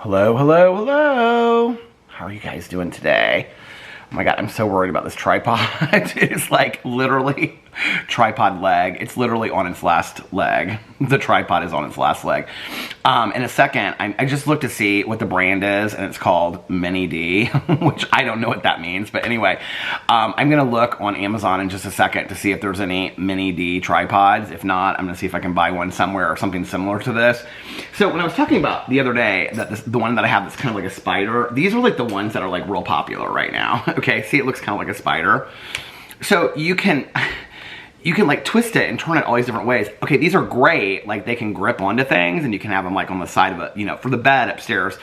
Hello, hello, hello. How are you guys doing today? Oh my God, I'm so worried about this tripod. It's like literally tripod leg. It's literally on its last leg. The tripod is on its last leg. In a second, I just looked to see what the brand is, and it's called Mini D, which I don't know what that means. But anyway, I'm gonna look on Amazon in just a second to see if there's any Mini D tripods. If not, I'm gonna see if I can buy one somewhere or something similar to this. So when I was talking about the other day, that the one that I have that's kind of like a spider, these are like the ones that are like real popular right now. Okay, see, it looks kind of like a spider. So you can like twist it and turn it all these different ways. Okay, these are great. Like they can grip onto things, and you can have them like on the side of it, you know, for the bed upstairs.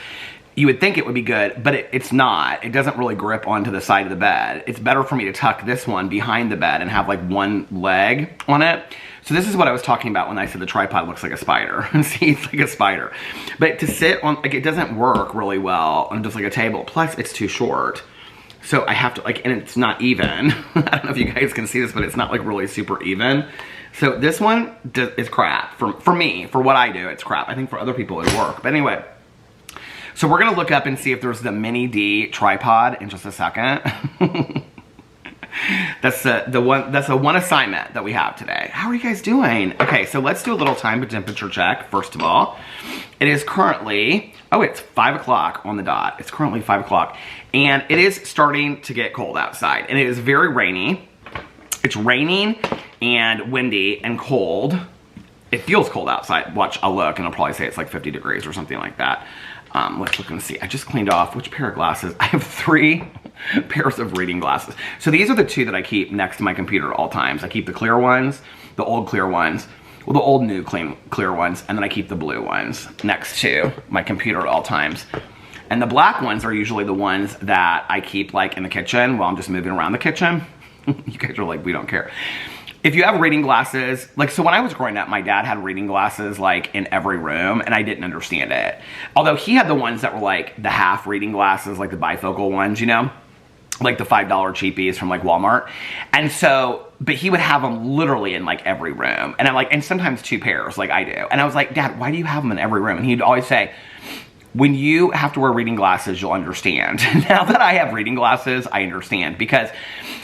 You would think it would be good, but it's not. It doesn't really grip onto the side of the bed. It's better for me to tuck this one behind the bed and have like one leg on it. So this is what I was talking about when I said the tripod looks like a spider. See, it's like a spider. But to sit on, like, it doesn't work really well on just like a table. Plus, it's too short. So I have to, like, and it's not even. I don't know if you guys can see this, but it's not like really super even. So this one is crap. For me, for what I do, it's crap. I think for other people it would work. But anyway, so we're gonna look up and see if there's the Mini D tripod in just a second. That's the one assignment that we have today. How are you guys doing? Okay, so let's do a little time temperature check, first of all. It is currently, it's 5 o'clock on the dot. It's currently 5 o'clock. And it is starting to get cold outside. And it is very rainy. It's raining and windy and cold. It feels cold outside. Watch, I'll look and I'll probably say it's like 50 degrees or something like that. Let's look and see. I just cleaned off which pair of glasses. I have 3 pairs of reading glasses. So these are the 2 that I keep next to my computer at all times. I keep the clear ones, the old clear ones, well, the old new clear ones, and then I keep the blue ones next to my computer at all times. And the black ones are usually the ones that I keep like in the kitchen while I'm just moving around the kitchen. You guys are like, we don't care. If you have reading glasses, like, so when I was growing up, my dad had reading glasses like in every room, and I didn't understand it. Although he had the ones that were like the half reading glasses, like the bifocal ones, you know? Like the $5 cheapies from like Walmart. And so, but he would have them literally in like every room. And I'm like, and sometimes 2 pairs like I do. And I was like, Dad, why do you have them in every room? And he'd always say, when you have to wear reading glasses, you'll understand. Now that I have reading glasses, I understand. Because,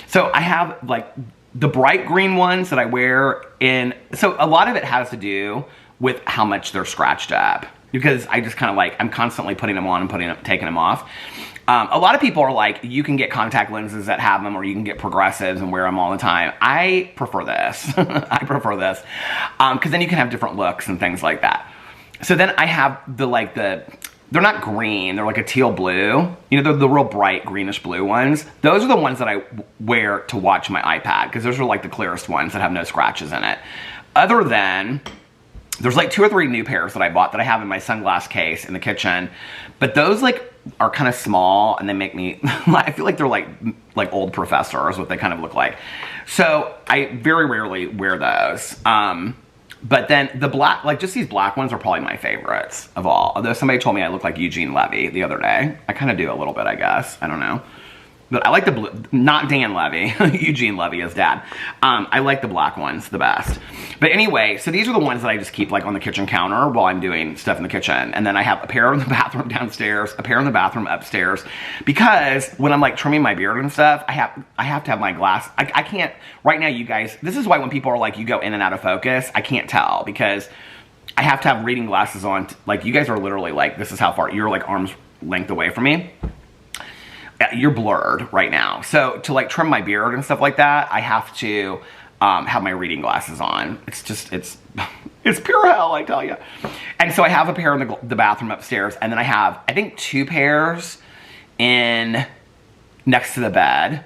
so I have like the bright green ones that I wear in, so a lot of it has to do with how much they're scratched up. Because I just kind of like, I'm constantly putting them on and taking them off. A lot of people are like, you can get contact lenses that have them, or you can get progressives and wear them all the time. I prefer this. I prefer this. Because then you can have different looks and things like that. So then I have they're not green, they're like a teal blue. You know, they're the real bright greenish blue ones. Those are the ones that I wear to watch my iPad, because those are like the clearest ones that have no scratches in it. Other than, there's like 2 or 3 new pairs that I bought that I have in my sunglass case in the kitchen. But those like are kind of small, and they make me, I feel like they're like old professors, what they kind of look like. So I very rarely wear those. But then the black, like just these black ones are probably my favorites of all. Although somebody told me I look like Eugene Levy the other day. I kind of do a little bit, I guess. I don't know. But I like the blue, not Dan Levy, Eugene Levy is dad. I like the black ones the best. But anyway, so these are the ones that I just keep like on the kitchen counter while I'm doing stuff in the kitchen. And then I have a pair in the bathroom downstairs, a pair in the bathroom upstairs. Because when I'm like trimming my beard and stuff, I have to have my glass. I can't, right now you guys, this is why when people are like, you go in and out of focus, I can't tell, because I have to have reading glasses on. Like you guys are literally like, this is how far, you're like arm's length away from me. You're blurred right now. So to like trim my beard and stuff like that, I have to have my reading glasses on. It's just, it's pure hell, I tell you. And so I have a pair in the bathroom upstairs, and then I have, I think 2 pairs in next to the bed.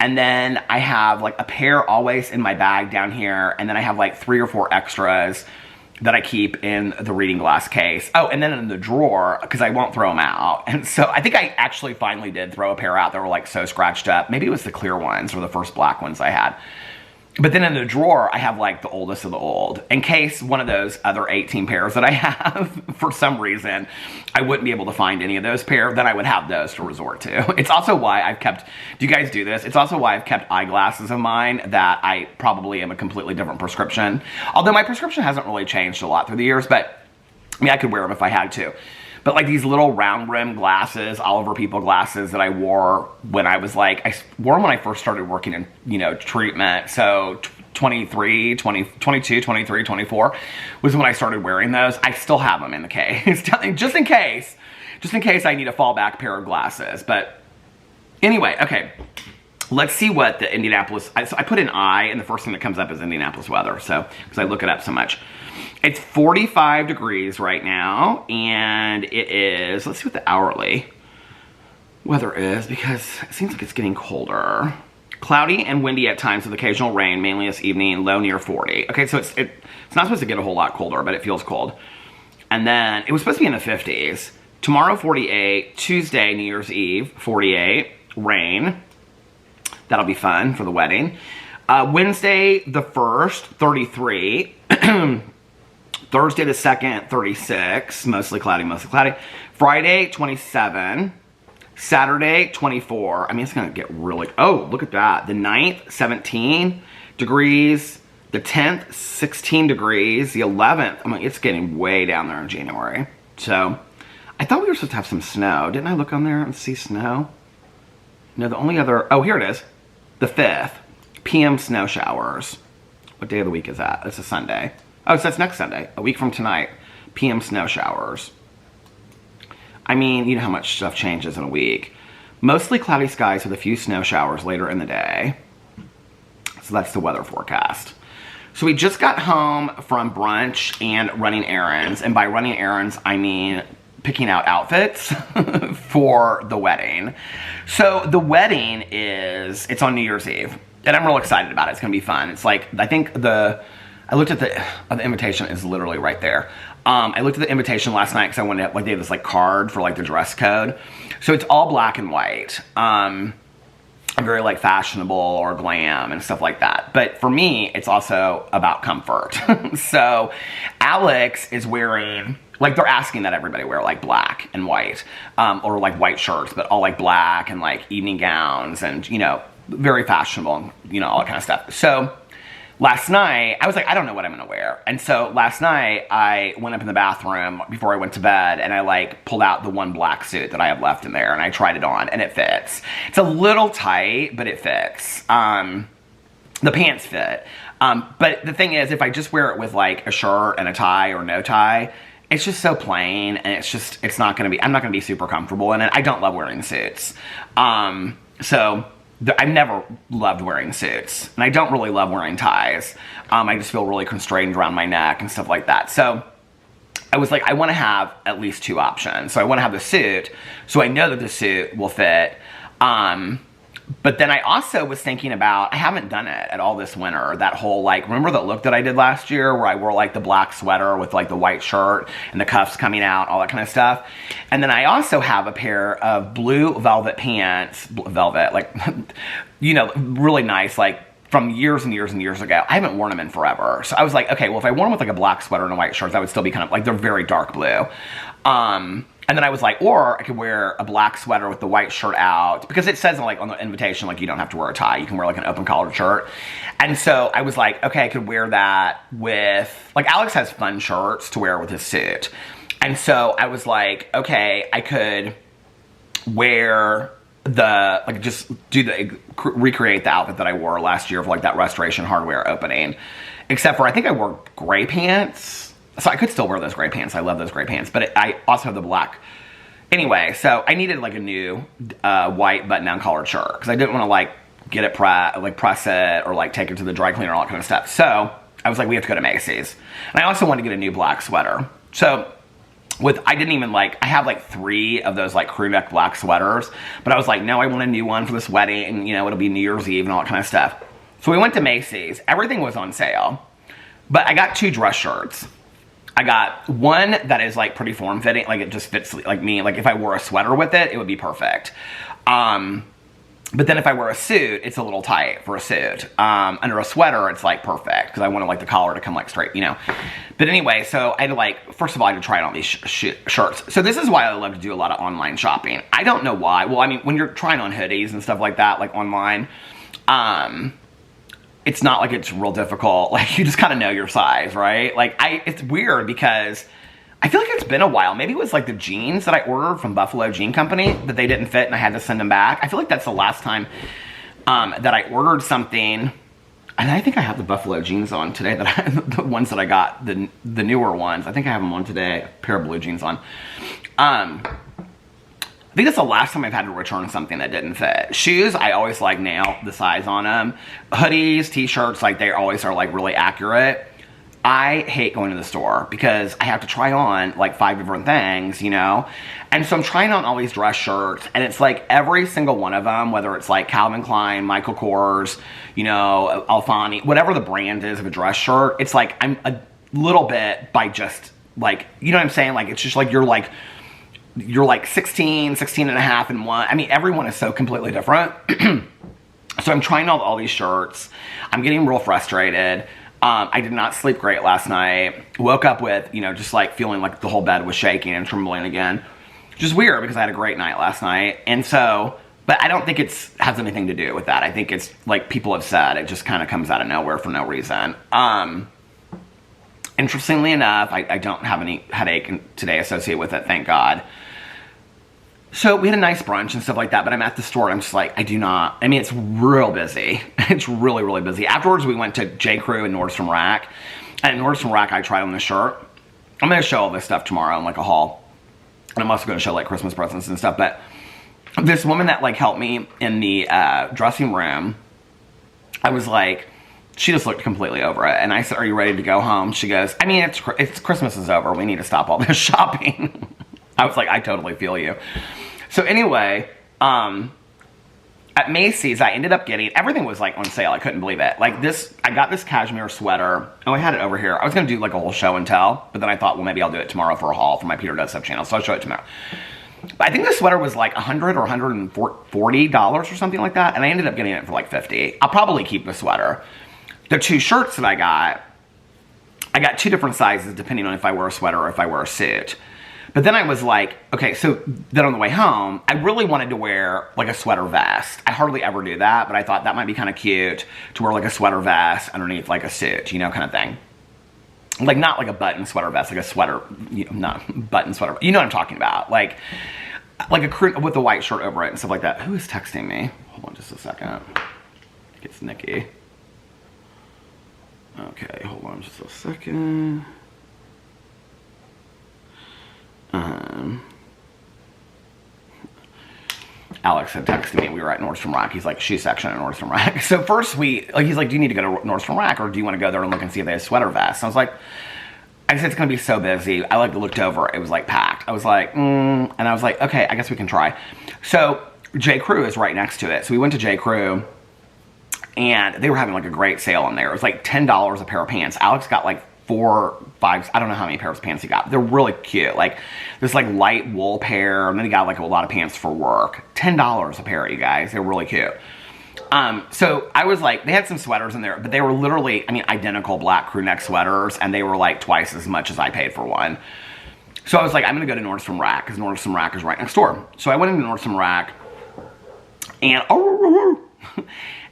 And then I have like a pair always in my bag down here. And then I have like 3 or 4 extras that I keep in the reading glass case. Oh, and then in the drawer, because I won't throw them out. And so I think I actually finally did throw a pair out that were like so scratched up. Maybe it was the clear ones or the first black ones I had. But then in the drawer, I have like the oldest of the old. In case one of those other 18 pairs that I have, for some reason, I wouldn't be able to find any of those pair, then I would have those to resort to. It's also why I've kept, do you guys do this? It's also why I've kept eyeglasses of mine that I probably am a completely different prescription. Although my prescription hasn't really changed a lot through the years, but I mean, I could wear them if I had to. But like these little round rim glasses, Oliver People glasses that I wore when I was like, I wore them when I first started working in, you know, treatment. So 23, 20, 22, 23, 24 was when I started wearing those. I still have them in the case, just in case I need a fallback pair of glasses. But anyway, okay. Let's see what the Indianapolis, so I put an I, and the first thing that comes up is Indianapolis weather, so, because I look it up so much. It's 45 degrees right now, and it is, let's see what the hourly weather is, because it seems like it's getting colder. Cloudy and windy at times with occasional rain, mainly this evening, low near 40. Okay, so it's not supposed to get a whole lot colder, but it feels cold. And then, it was supposed to be in the 50s. Tomorrow, 48. Tuesday, New Year's Eve, 48. Rain. That'll be fun for the wedding. Wednesday the 1st, 33. Thursday the 2nd, 36. Mostly cloudy, mostly cloudy. Friday, 27. Saturday, 24. I mean, it's going to get really... Oh, look at that. The 9th, 17 degrees. The 10th, 16 degrees. The 11th, I mean, it's getting way down there in January. So, I thought we were supposed to have some snow. Didn't I look on there and see snow? No, the only other... Oh, here it is. The 5th, PM snow showers. What day of the week is that? It's a Sunday. Oh, so that's next Sunday, a week from tonight. PM snow showers. I mean, you know how much stuff changes in a week. Mostly cloudy skies with a few snow showers later in the day. So that's the weather forecast. So we just got home from brunch and running errands. And by running errands, I mean picking out outfits for the wedding. So the wedding it's on New Year's Eve, and I'm real excited about it. It's gonna be fun. It's like, I think I looked at the invitation is literally right there. I looked at the invitation last night because I wanted to, like, they have this like card for like the dress code. So it's all black and white. Very like fashionable or glam and stuff like that. But for me, it's also about comfort. So Alex is wearing, like, they're asking that everybody wear like black and white, or like white shirts, but all like black and like evening gowns and, you know, very fashionable and, you know, all that kind of stuff. So last night, I was like, I don't know what I'm gonna wear. And so last night, I went up in the bathroom before I went to bed, and I like pulled out the one black suit that I have left in there, and I tried it on, and it fits. It's a little tight, but it fits. The pants fit. But the thing is, if I just wear it with like a shirt and a tie or no tie, it's just so plain, and it's not gonna be, I'm not gonna be super comfortable in it. I don't love wearing suits. I've never loved wearing suits, and I don't really love wearing ties. I just feel really constrained around my neck and stuff like that. So I was like, I want to have at least two options. So I want to have the suit, so I know that the suit will fit. But then I also was thinking about, I haven't done it at all this winter, that whole, like, remember that look that I did last year where I wore like the black sweater with like the white shirt and the cuffs coming out, all that kind of stuff. And then I also have a pair of blue velvet pants, velvet, like, you know, really nice, like from years and years and years ago. I haven't worn them in forever. So I was like, okay, well, if I wore them with like a black sweater and a white shirt, that would still be kind of like, they're very dark blue. And then I was like, or I could wear a black sweater with the white shirt out, because it says like on the invitation, like, you don't have to wear a tie. You can wear like an open collared shirt. And so I was like, okay, I could wear that with, like, Alex has fun shirts to wear with his suit. And so I was like, okay, I could wear the, like, just do the, recreate the outfit that I wore last year for like that Restoration Hardware opening. Except for, I think I wore gray pants. So I could still wear those gray pants. I love those gray pants. But I also have the black. Anyway, so I needed like a new white button-down collared shirt, because I didn't want to like get it press it or like take it to the dry cleaner, all that kind of stuff. So I was like, we have to go to Macy's. And I also wanted to get a new black sweater. So I didn't even like, I have like 3 of those like crew neck black sweaters. But I was like, no, I want a new one for this wedding. And, you know, it'll be New Year's Eve and all that kind of stuff. So we went to Macy's. Everything was on sale. But I got 2 dress shirts. I got one that is like pretty form-fitting, like it just fits like me. Like if I wore a sweater with it, it would be perfect. But then if I wear a suit, it's a little tight for a suit. Under a sweater, it's like perfect, because I wanted like the collar to come like straight, you know. But anyway, so I had to like, first of all, I had to try on these shirts. So this is why I love to do a lot of online shopping. I don't know why. Well, I mean, when you're trying on hoodies and stuff like that, like online, it's not like it's real difficult. Like, you just kind of know your size, right? Like, it's weird because I feel like it's been a while. Maybe it was like the jeans that I ordered from Buffalo Jean Company that they didn't fit and I had to send them back. I feel like that's the last time that I ordered something. And I think I have the Buffalo jeans on today, the ones that I got, the newer ones. I think I have them on today, a pair of blue jeans on. I think that's the last time I've had to return something that didn't fit. Shoes, I always like nail the size on them. Hoodies, t-shirts, like they always are like really accurate. I hate going to the store because I have to try on like 5 different things, you know? And so I'm trying on all these dress shirts and it's like every single one of them, whether it's like Calvin Klein, Michael Kors, you know, Alfani, whatever the brand is of a dress shirt, it's like I'm a little bit by just like, you know what I'm saying? Like, it's just like you're like 16 and a half in one. I mean, everyone is so completely different. So I'm trying on all these shirts. I'm getting real frustrated. I did not sleep great last night. Woke up with, you know, just like feeling like the whole bed was shaking and trembling again. Just weird because I had a great night last night. And so, but I don't think has anything to do with that. I think it's like people have said, it just kind of comes out of nowhere for no reason. Interestingly enough, I don't have any headache today associated with it, thank God. So we had a nice brunch and stuff like that, but I'm at the store and I'm just like, I mean, it's real busy. It's really, really busy. Afterwards, we went to J. Crew and Nordstrom Rack. And at Nordstrom Rack, I tried on this shirt. I'm going to show all this stuff tomorrow in like a haul. And I'm also going to show like Christmas presents and stuff. But this woman that like helped me in the dressing room, I was like, she just looked completely over it. And I said, are you ready to go home? She goes, I mean, it's Christmas is over. We need to stop all this shopping. I was like, I totally feel you. So anyway, at Macy's, I ended up getting, everything was like on sale. I couldn't believe it. Like this, I got this cashmere sweater. Oh, I had it over here. I was going to do like a whole show and tell, but then I thought, well, maybe I'll do it tomorrow for a haul for my Peter Does Stuff channel. So I'll show it tomorrow. But I think the sweater was like $100 or $140 or something like that. And I ended up getting it for like $50. I'll probably keep the sweater. The 2 shirts that I got 2 different sizes depending on if I wear a sweater or if I wear a suit. But then I was like, okay, so then on the way home, I really wanted to wear like a sweater vest. I hardly ever do that, but I thought that might be kind of cute to wear like a sweater vest underneath like a suit, you know, kind of thing. Like not like a button sweater vest, like a sweater, you know, not button sweater. You know what I'm talking about. Like a crew with a white shirt over it and stuff like that. Who is texting me? Hold on just a second. It's Nikki. Okay, hold on just a second. Alex had texted me. We were at Nordstrom Rack. He's like, shoe section at Nordstrom Rack. So first he's like, do you need to go to Nordstrom Rack or do you want to go there and look and see if they have sweater vests? I was like, I said, it's going to be so busy. I like looked over. It was like packed. I was like, and I was like, okay, I guess we can try. So J. Crew is right next to it. So we went to J. Crew and they were having like a great sale in there. It was like $10 a pair of pants. Alex got like 4, 5, I don't know how many pairs of pants he got. They're really cute. Like this like light wool pair, and then he got like a lot of pants for work. $10 a pair, you guys. They're really cute. So I was like, they had some sweaters in there, but they were literally, I mean, identical black crew neck sweaters, and they were like twice as much as I paid for one. So I was like, I'm gonna go to Nordstrom Rack, because Nordstrom Rack is right next door. So I went into Nordstrom Rack, and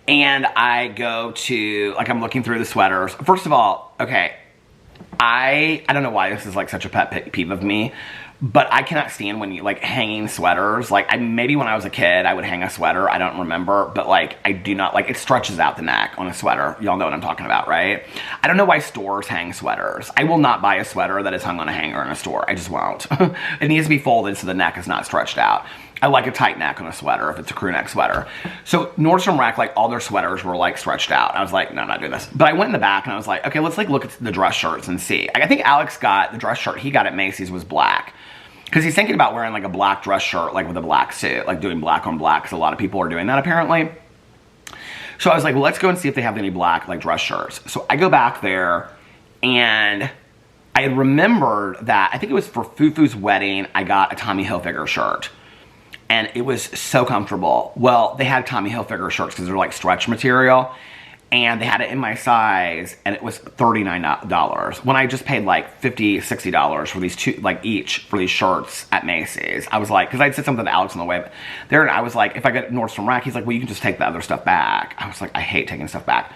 and I go to, like, I'm looking through the sweaters. First of all, okay, I don't know why this is like such a pet peeve of me, but I cannot stand when you like hanging sweaters. Like maybe when I was a kid, I would hang a sweater. I don't remember, but like I do not like, it stretches out the neck on a sweater. Y'all know what I'm talking about, right? I don't know why stores hang sweaters. I will not buy a sweater that is hung on a hanger in a store. I just won't. It needs to be folded so the neck is not stretched out. I like a tight neck on a sweater if it's a crew neck sweater. So Nordstrom Rack, like all their sweaters were like stretched out. I was like, no, I'm not doing this. But I went in the back and I was like, okay, let's like look at the dress shirts and see. I think Alex got the dress shirt he got at Macy's was black. Because he's thinking about wearing like a black dress shirt, like with a black suit, like doing black on black, because a lot of people are doing that apparently. So I was like, well, let's go and see if they have any black like dress shirts. So I go back there and I remembered that, I think it was for Fufu's wedding, I got a Tommy Hilfiger shirt. And it was so comfortable. Well, they had Tommy Hilfiger shirts because they're like stretch material. And they had it in my size, and it was $39. When I just paid like $50, $60 for these two, like each, for these shirts at Macy's. I was like, because I said something to Alex on the way there, and I was like, if I get Nordstrom Rack, he's like, well, you can just take the other stuff back. I was like, I hate taking stuff back.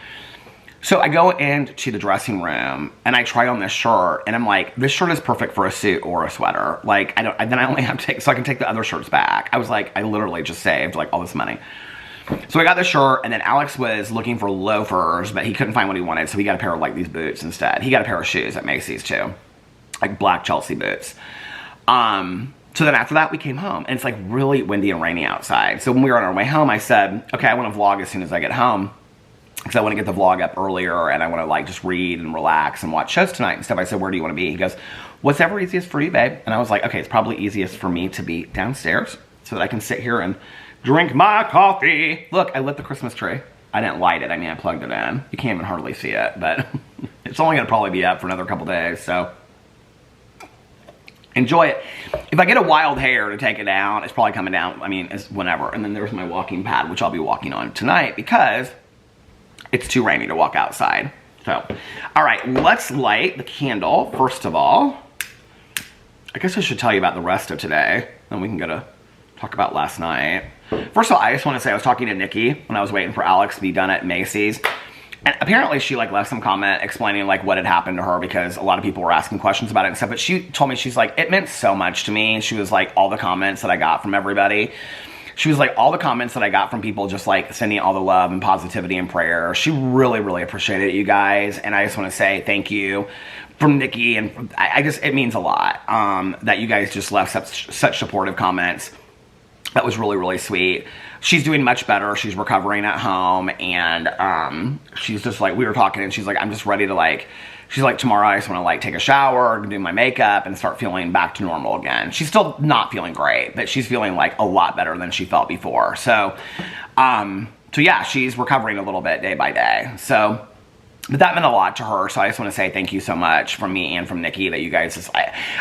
So I go into the dressing room and I try on this shirt and I'm like, this shirt is perfect for a suit or a sweater. Like, then I only have to take, so I can take the other shirts back. I was like, I literally just saved like all this money. So I got the shirt, and then Alex was looking for loafers, but he couldn't find what he wanted, so he got a pair of like these boots instead. He got a pair of shoes at Macy's too, like black Chelsea boots. So then after that, we came home, and it's like really windy and rainy outside. So when we were on our way home, I said, okay, I want to vlog as soon as I get home, because I want to get the vlog up earlier, and I want to like just read and relax and watch shows tonight and stuff. I said, where do you want to be? He goes, whatever easiest for you, babe. And I was like, okay, it's probably easiest for me to be downstairs so that I can sit here and drink my coffee. Look, I lit the Christmas tree. I didn't light it. I mean, I plugged it in. You can't even hardly see it, but it's only going to probably be up for another couple days, so enjoy it. If I get a wild hair to take it down, it's probably coming down, I mean, it's whenever. And then there's my walking pad, which I'll be walking on tonight because it's too rainy to walk outside. So, all right, let's light the candle, first of all. I guess I should tell you about the rest of today, then we can go to talk about last night. First of all, I just want to say I was talking to Nikki when I was waiting for Alex to be done at Macy's. And apparently she like left some comment explaining like what had happened to her because a lot of people were asking questions about it and stuff. But she told me, she's like, it meant so much to me. She was like, all the comments that I got from everybody. She was like, all the comments that I got from people just like sending all the love and positivity and prayer. She really, really appreciated it, you guys. And I just want to say thank you from Nikki. And I just, it means a lot that you guys just left such supportive comments. That was really, really sweet. She's doing much better. She's recovering at home, and she's just like, we were talking, and she's like, I'm just ready to like, she's like, tomorrow I just want to like take a shower, do my makeup, and start feeling back to normal again. She's still not feeling great, but she's feeling like a lot better than she felt before. So, so yeah, she's recovering a little bit day by day. So, but that meant a lot to her, so I just want to say thank you so much from me and from Nikki that you guys just,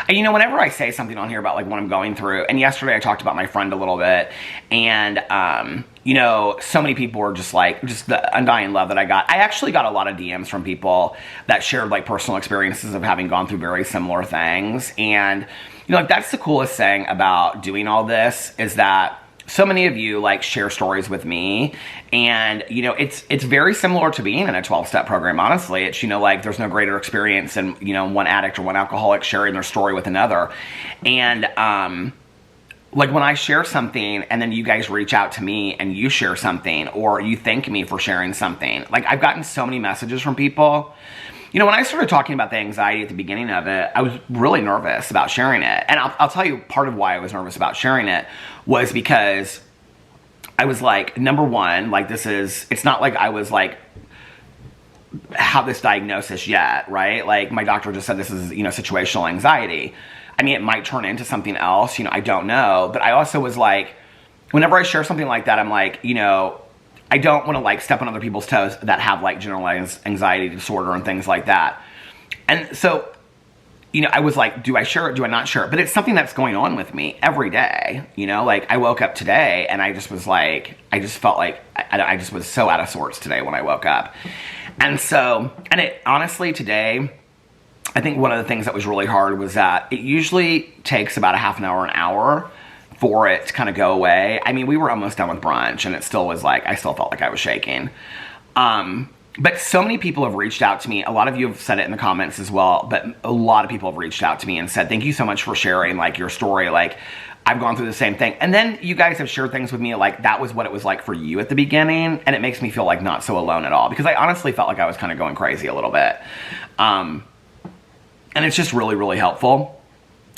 you know, whenever I say something on here about like what I'm going through, and yesterday I talked about my friend a little bit, and you know, so many people were just like, just the undying love that I got. I actually got a lot of DMs from people that shared like personal experiences of having gone through very similar things, and you know, like that's the coolest thing about doing all this is that so many of you like share stories with me, and you know, it's very similar to being in a 12-step program. Honestly, it's, you know, like there's no greater experience than, you know, one addict or one alcoholic sharing their story with another. And like when I share something and then you guys reach out to me and you share something or you thank me for sharing something, like I've gotten so many messages from people. You know, when I started talking about the anxiety at the beginning of it, I was really nervous about sharing it. And I'll tell you part of why I was nervous about sharing it was because I was like, number one, like it's not like I was like, have this diagnosis yet, right? Like my doctor just said this is, you know, situational anxiety. I mean, it might turn into something else, you know, I don't know. But I also was like, whenever I share something like that, I'm like, you know, I don't want to like step on other people's toes that have like generalized anxiety disorder and things like that. And so, you know, I was like, do I share it? Do I not share it? But it's something that's going on with me every day. You know, like I woke up today and I just was like, I just felt like I just was so out of sorts today when I woke up. And so, and it honestly today, I think one of the things that was really hard was that it usually takes about a half an hour for it to kind of go away. I mean, we were almost done with brunch and it still was like, I still felt like I was shaking. But so many people have reached out to me. A lot of you have said it in the comments as well, but a lot of people have reached out to me and said, thank you so much for sharing like your story. Like I've gone through the same thing. And then you guys have shared things with me like that was what it was like for you at the beginning. And it makes me feel like not so alone at all because I honestly felt like I was kind of going crazy a little bit. And it's just really, really helpful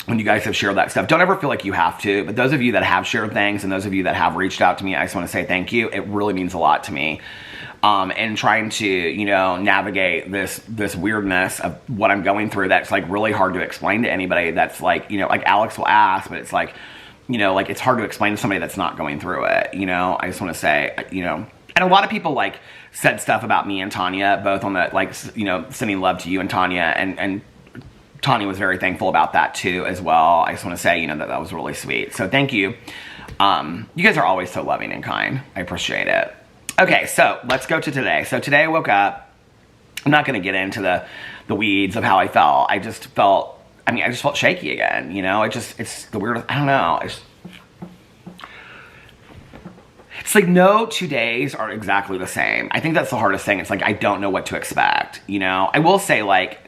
when you guys have shared that stuff. Don't ever feel like you have to, but those of you that have shared things and those of you that have reached out to me, I just want to say thank you. It really means a lot to me. And trying to, you know, navigate this weirdness of what I'm going through that's like really hard to explain to anybody that's like, you know, like Alex will ask, but it's like, you know, like it's hard to explain to somebody that's not going through it, you know. I just want to say, you know, and a lot of people like said stuff about me and Tanya, both on the, like, you know, sending love to you and Tanya, and Tanya was very thankful about that too as well. I just want to say, you know, that was really sweet. So thank you. You guys are always so loving and kind. I appreciate it. Okay, so let's go to today. So today I woke up. I'm not going to get into the weeds of how I felt. I just felt shaky again, you know? It's the weirdest, I don't know. It's like no 2 days are exactly the same. I think that's the hardest thing. It's like I don't know what to expect, you know? I will say like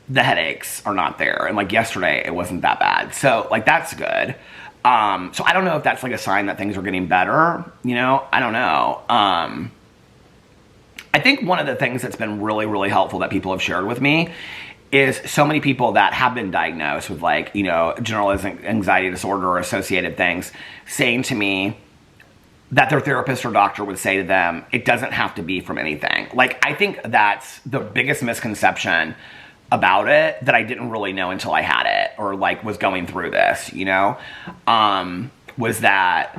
the headaches are not there, and like yesterday it wasn't that bad. So like that's good. So I don't know if that's like a sign that things are getting better, you know? I don't know. I think one of the things that's been really, really helpful that people have shared with me is so many people that have been diagnosed with like, you know, generalized anxiety disorder or associated things saying to me that their therapist or doctor would say to them, it doesn't have to be from anything. Like, I think that's the biggest misconception about it that I didn't really know until I had it or like was going through this, you know, was that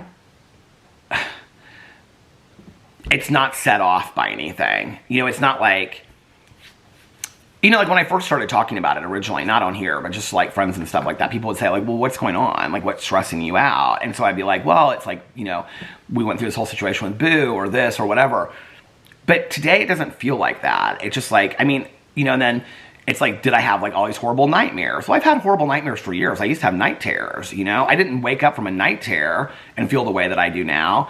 it's not set off by anything. You know, it's not like, you know, like when I first started talking about it originally, not on here, but just like friends and stuff like that, people would say like, well, what's going on? Like, what's stressing you out? And so I'd be like, well, it's like, you know, we went through this whole situation with Boo or this or whatever. But today it doesn't feel like that. It's just like, I mean, you know, and then it's like, did I have like all these horrible nightmares? Well, I've had horrible nightmares for years. I used to have night terrors, you know? I didn't wake up from a night terror and feel the way that I do now.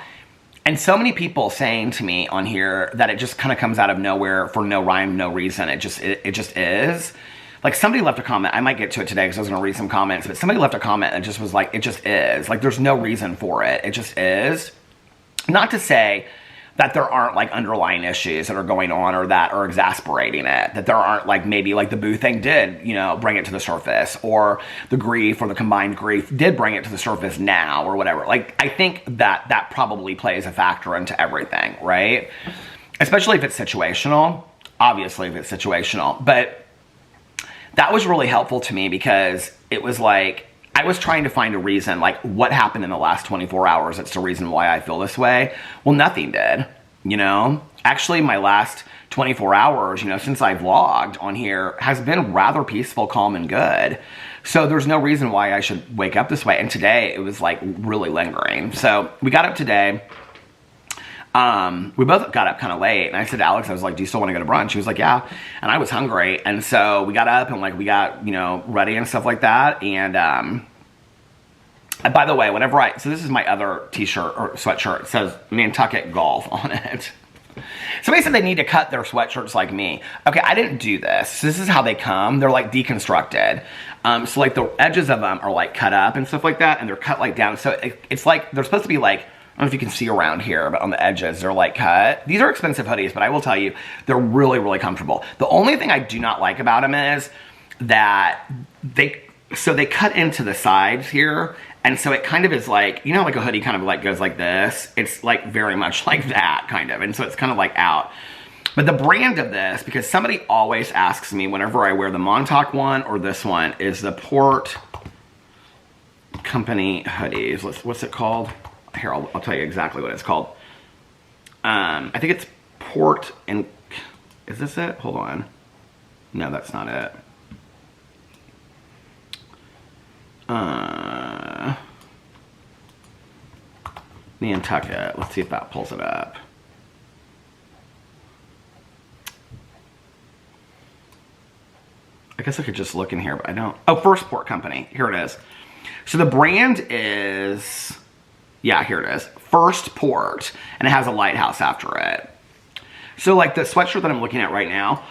And so many people saying to me on here that it just kind of comes out of nowhere for no rhyme, no reason. It just is. Like somebody left a comment. I might get to it today because I was going to read some comments. But somebody left a comment and just was like, it just is. Like there's no reason for it. It just is. Not to say that there aren't like underlying issues that are going on or that are exasperating it. That there aren't like maybe like the Boo thing did, you know, bring it to the surface, or the grief or the combined grief did bring it to the surface now or whatever. Like I think that that probably plays a factor into everything, right? Especially if it's situational, obviously if it's situational. But that was really helpful to me because it was like, I was trying to find a reason, like what happened in the last 24 hours that's the reason why I feel this way. Well, nothing did, you know? Actually, my last 24 hours, you know, since I vlogged on here has been rather peaceful, calm, and good. So there's no reason why I should wake up this way. And today, it was like really lingering. So we got up today. We both got up kind of late, and I said to Alex, I was like, do you still want to go to brunch? He was like, yeah. And I was hungry. And so we got up and like, we got, you know, ready and stuff like that. And, by the way, so this is my other t-shirt or sweatshirt. It says Nantucket Golf on it. Somebody said they need to cut their sweatshirts like me. Okay, I didn't do this. So this is how they come. They're like deconstructed. So like the edges of them are like cut up and stuff like that. And they're cut like down. So it's like, they're supposed to be like, I don't know if you can see around here, but on the edges, they're like cut. These are expensive hoodies, but I will tell you, they're really, really comfortable. The only thing I do not like about them is that they cut into the sides here. And so it kind of is like, you know, like a hoodie kind of like goes like this. It's like very much like that kind of. And so it's kind of like out. But the brand of this, because somebody always asks me whenever I wear the Montauk one or this one, is the Port Company hoodies. What's it called? Here, I'll tell you exactly what it's called. I think it's Port and... Is this it? Hold on. No, that's not it. Nantucket. Let's see if that pulls it up. I guess I could just look in here, but I don't. Oh, First Port Company. Here it is. So the brand is... Yeah, here it is. First Port. And it has a lighthouse after it. So like the sweatshirt that I'm looking at right now,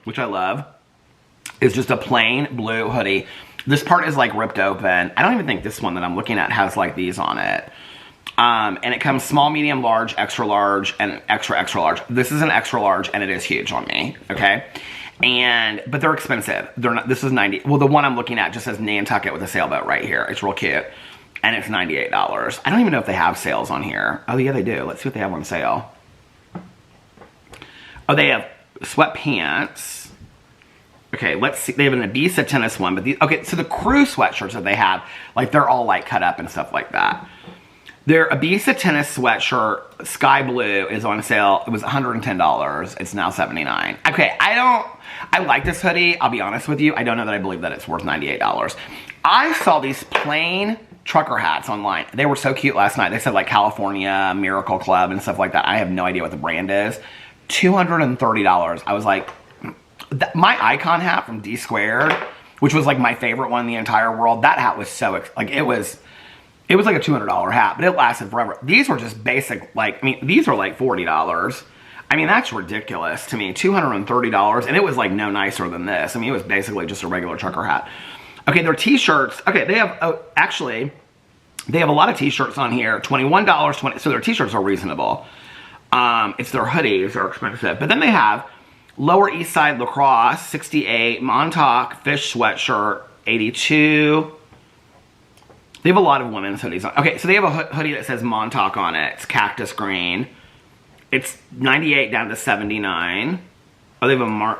which I love, is just a plain blue hoodie. This part is like ripped open. I don't even think this one that I'm looking at has like these on it. And it comes small, medium, large, extra large, and extra, extra large. This is an extra large and it is huge on me, okay? But they're expensive. They're not, this is 90. Well, the one I'm looking at just says Nantucket with a sailboat right here. It's real cute. And it's $98. I don't even know if they have sales on here. Oh, yeah, they do. Let's see what they have on sale. Oh, they have sweatpants. Okay, let's see. They have an Ibiza tennis one. But these, okay, so the crew sweatshirts that they have, like, they're all, like, cut up and stuff like that. Their Ibiza tennis sweatshirt, sky blue, is on sale. It was $110. It's now $79. Okay, I like this hoodie. I'll be honest with you. I don't know that I believe that it's worth $98. I saw these plain trucker hats online. They were so cute last night. They said like California Miracle Club and stuff like that. I have no idea what the brand is. $230. I was like, my icon hat from D Squared, which was like my favorite one in the entire world. That hat was so, like it was It was like a $200 hat, but it lasted forever. These were just basic, like, I mean, these are like $40. I mean, that's ridiculous to me. $230, and it was like no nicer than this. I mean, it was basically just a regular trucker hat. Okay, their t-shirts. Okay, they have, actually, they have a lot of t-shirts on here. $21, so their t-shirts are reasonable. It's their hoodies are expensive. But then they have Lower East Side Lacrosse, $68. Montauk Fish Sweatshirt, $82. They have a lot of women's hoodies on. Okay, so they have a hoodie that says Montauk on it. It's cactus green. It's $98 down to $79. Oh, they have a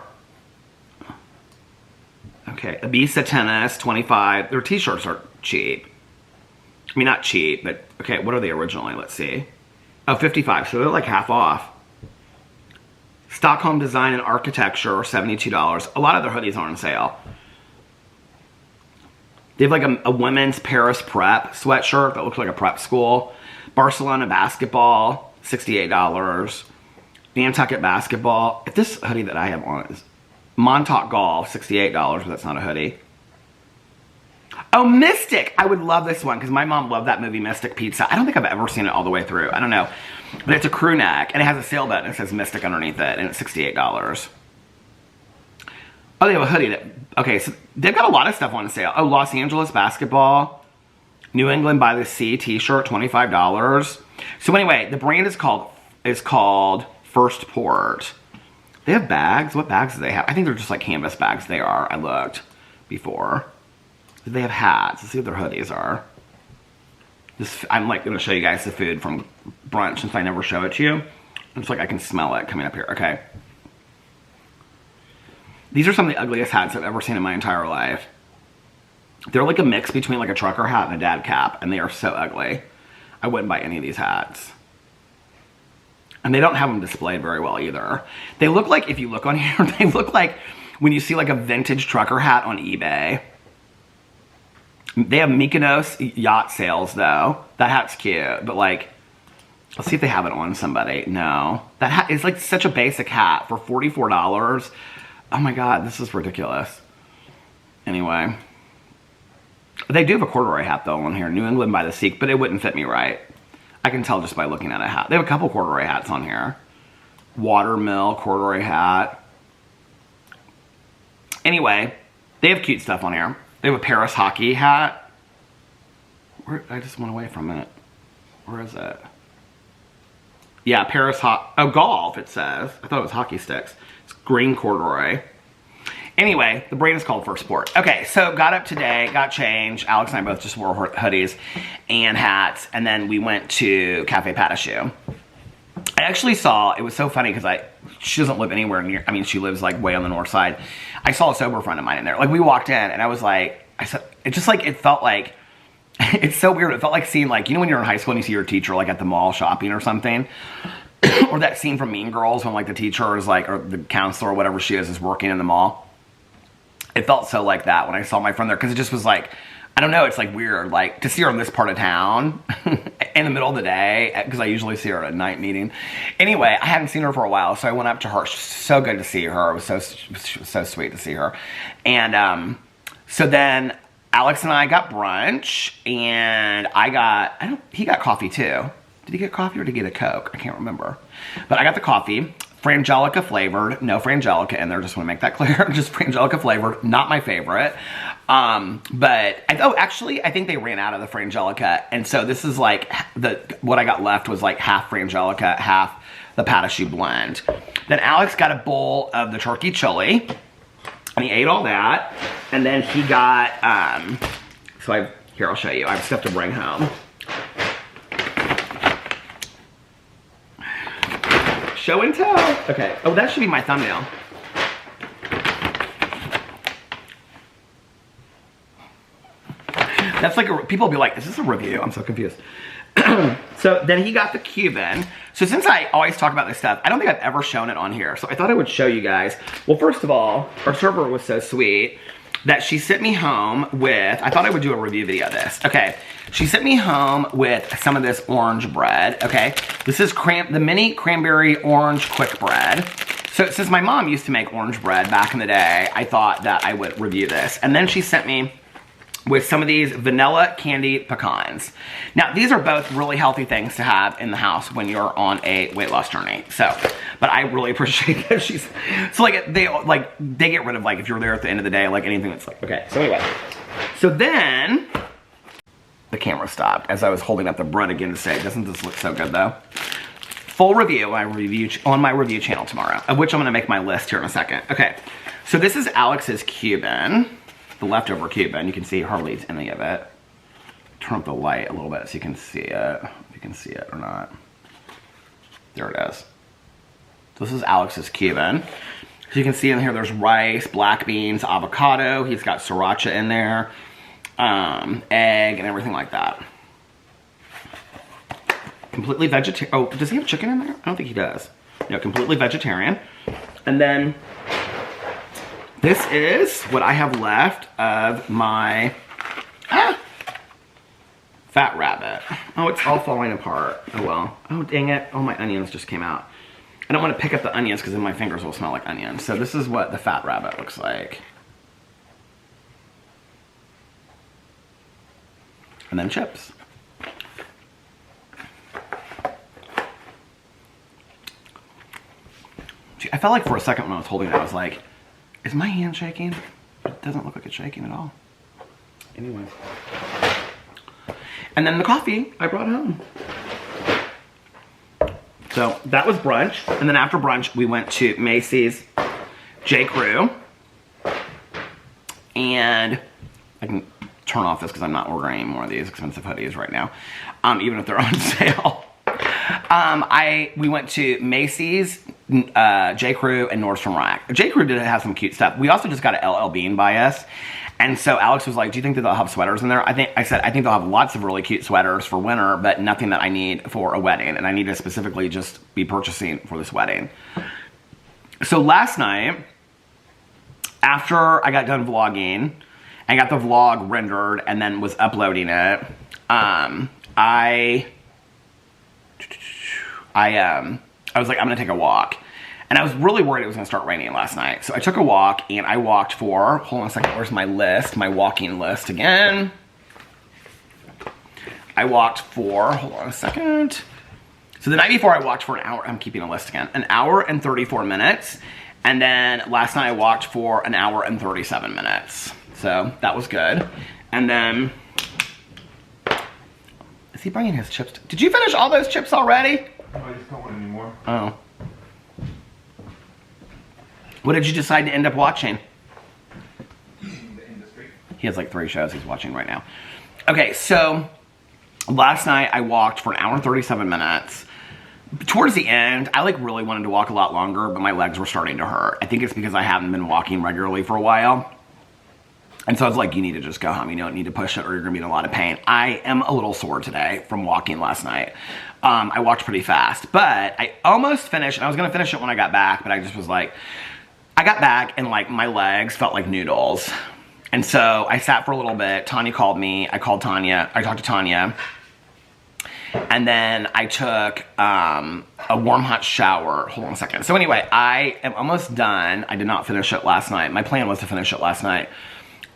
okay, Ibiza Tennis, $25. Their t-shirts are cheap. I mean, not cheap, but okay, what are they originally? Let's see. Oh, $55, so they're like half off. Stockholm Design and Architecture, $72. A lot of their hoodies are on sale. They have like a women's Paris prep sweatshirt that looks like a prep school. Barcelona basketball, $68. Nantucket basketball. If this hoodie that I have on is Montauk Golf, $68, but that's not a hoodie. Oh, Mystic! I would love this one because my mom loved that movie Mystic Pizza. I don't think I've ever seen it all the way through. I don't know. But it's a crew neck and it has a sale button. It says Mystic underneath it and it's $68. Oh, they have a hoodie that, okay, so they've got a lot of stuff on sale. Oh, Los Angeles basketball, New England by the Sea t-shirt, $25. So anyway, the brand is called First Port. They have bags. What bags do they have? I think they're just like canvas bags. They are. I looked before. They have hats. Let's see what their hoodies are. I'm like going to show you guys the food from Brunch since I never show it to you. It's like I can smell it coming up here. Okay. These are some of the ugliest hats I've ever seen in my entire life. They're like a mix between like a trucker hat and a dad cap, and they are so ugly. I wouldn't buy any of these hats. And they don't have them displayed very well either. They look like, if you look on here, they look like when you see like a vintage trucker hat on eBay. They have Mykonos yacht sales though. That hat's cute, but like, let's see if they have it on somebody. No. That hat is like such a basic hat for $44. Oh my God, this is ridiculous. Anyway. They do have a corduroy hat though on here. New England by the Sea, but it wouldn't fit me right. I can tell just by looking at a hat. They have a couple corduroy hats on here. Watermill corduroy hat. Anyway, they have cute stuff on here. They have a Paris hockey hat. I just went away from it. Where is it? Yeah, Paris golf, it says. I thought it was hockey sticks. It's green corduroy. Anyway, the brand is called First Port. Okay, so got up today, got changed. Alex and I both just wore hoodies and hats, and then we went to Café Pesu. I actually saw, it was so funny because she doesn't live anywhere near, I mean, she lives like way on the north side. I saw a sober friend of mine in there. Like we walked in and I was like, it just like, it felt like, it's so weird. It felt like seeing like, you know when you're in high school and you see your teacher like at the mall shopping or something? Or that scene from Mean Girls when like the teacher is like, or the counselor or whatever she is working in the mall. It felt so like that when I saw my friend there because it just was like, I don't know, it's like weird, like to see her in this part of town in the middle of the day, because I usually see her at a night meeting. Anyway, I hadn't seen her for a while, so I went up to her. So good to see her. It was so sweet to see her. And so then Alex and I got brunch, and he got coffee too. Did he get coffee or did he get a Coke? I can't remember. But I got the coffee. Frangelica flavored, no Frangelica in there, just want to make that clear. Just Frangelica flavored, not my favorite. But, actually, I think they ran out of the Frangelica. And so this is like, what I got left was like half Frangelica, half the Pesu blend. Then Alex got a bowl of the turkey chili. And he ate all that. And then he got, here, I'll show you. I have stuff to bring home. Show and tell. Okay. Oh, that should be my thumbnail. That's like people will be like, is this a review? I'm so confused. So then he got the Cuban. So since I always talk about this stuff, I don't think I've ever shown it on here. So I thought I would show you guys. Well, first of all, our server was so sweet that she sent me home with, I thought I would do a review video of this. Okay, she sent me home with some of this orange bread, okay? This is the mini cranberry orange quick bread. So since my mom used to make orange bread back in the day, I thought that I would review this. And then she sent me with some of these vanilla candied pecans. Now, these are both really healthy things to have in the house when you're on a weight loss journey. So, but I really appreciate that she's, so like, they get rid of, like, if you're there at the end of the day, like anything that's like, okay. So anyway, so then the camera stopped as I was holding up the bread again to say, doesn't this look so good though? Full review on my review channel tomorrow, of which I'm gonna make my list here in a second. Okay, so this is Alex's Cuban, the leftover Cuban. You can see hardly eats any of it. Turn up the light a little bit so you can see it, if you can see it or not. There it is. So this is Alex's Cuban. So you can see in here there's rice, black beans, avocado. He's got sriracha in there, egg, and everything like that. Completely vegetarian. Oh, does he have chicken in there? I don't think he does. No, completely vegetarian. And then this is what I have left of my fat rabbit. Oh, it's all falling apart. Oh well. Oh, dang it. Oh, my onions just came out. I don't want to pick up the onions because then my fingers will smell like onions. So this is what the fat rabbit looks like. And then chips. I felt like for a second when I was holding it, I was like, is my hand shaking? It doesn't look like it's shaking at all. Anyway. And then the coffee I brought home. So that was brunch. And then after brunch, we went to Macy's J. Crew. And I can turn off this because I'm not ordering any more of these expensive hoodies right now, even if they're on sale. We went to Macy's, J. Crew, and Nordstrom Rack. J. Crew did have some cute stuff. We also just got an LL Bean by us. And so Alex was like, do you think that they'll have sweaters in there? I said, I think they'll have lots of really cute sweaters for winter, but nothing that I need for a wedding. And I need to specifically just be purchasing for this wedding. So last night, after I got done vlogging, I got the vlog rendered and then was uploading it, I was like, I'm gonna take a walk. And I was really worried it was gonna start raining last night. So I took a walk and I walked for, hold on a second, where's my list? My walking list again. I walked for, hold on a second. So the night before I walked for an hour, I'm keeping a list again, an hour and 34 minutes. And then last night I walked for an hour and 37 minutes. So that was good. And then, is he bringing his chips? Did you finish all those chips already? No, I just don't want any more. Oh. What did you decide to end up watching? The industry. He has like 3 shows he's watching right now. Okay, so last night I walked for an hour and 37 minutes. Towards the end, I like really wanted to walk a lot longer, but my legs were starting to hurt. I think it's because I haven't been walking regularly for a while. And so I was like, you need to just go home. You don't need to push it or you're gonna be in a lot of pain. I am a little sore today from walking last night. I walked pretty fast, but I almost finished, and I was gonna finish it when I got back, but I just was like, I got back and like my legs felt like noodles. And so I sat for a little bit. Tanya called me. I called Tanya. I talked to Tanya. And then I took a warm hot shower. Hold on a second. So anyway, I am almost done. I did not finish it last night. My plan was to finish it last night.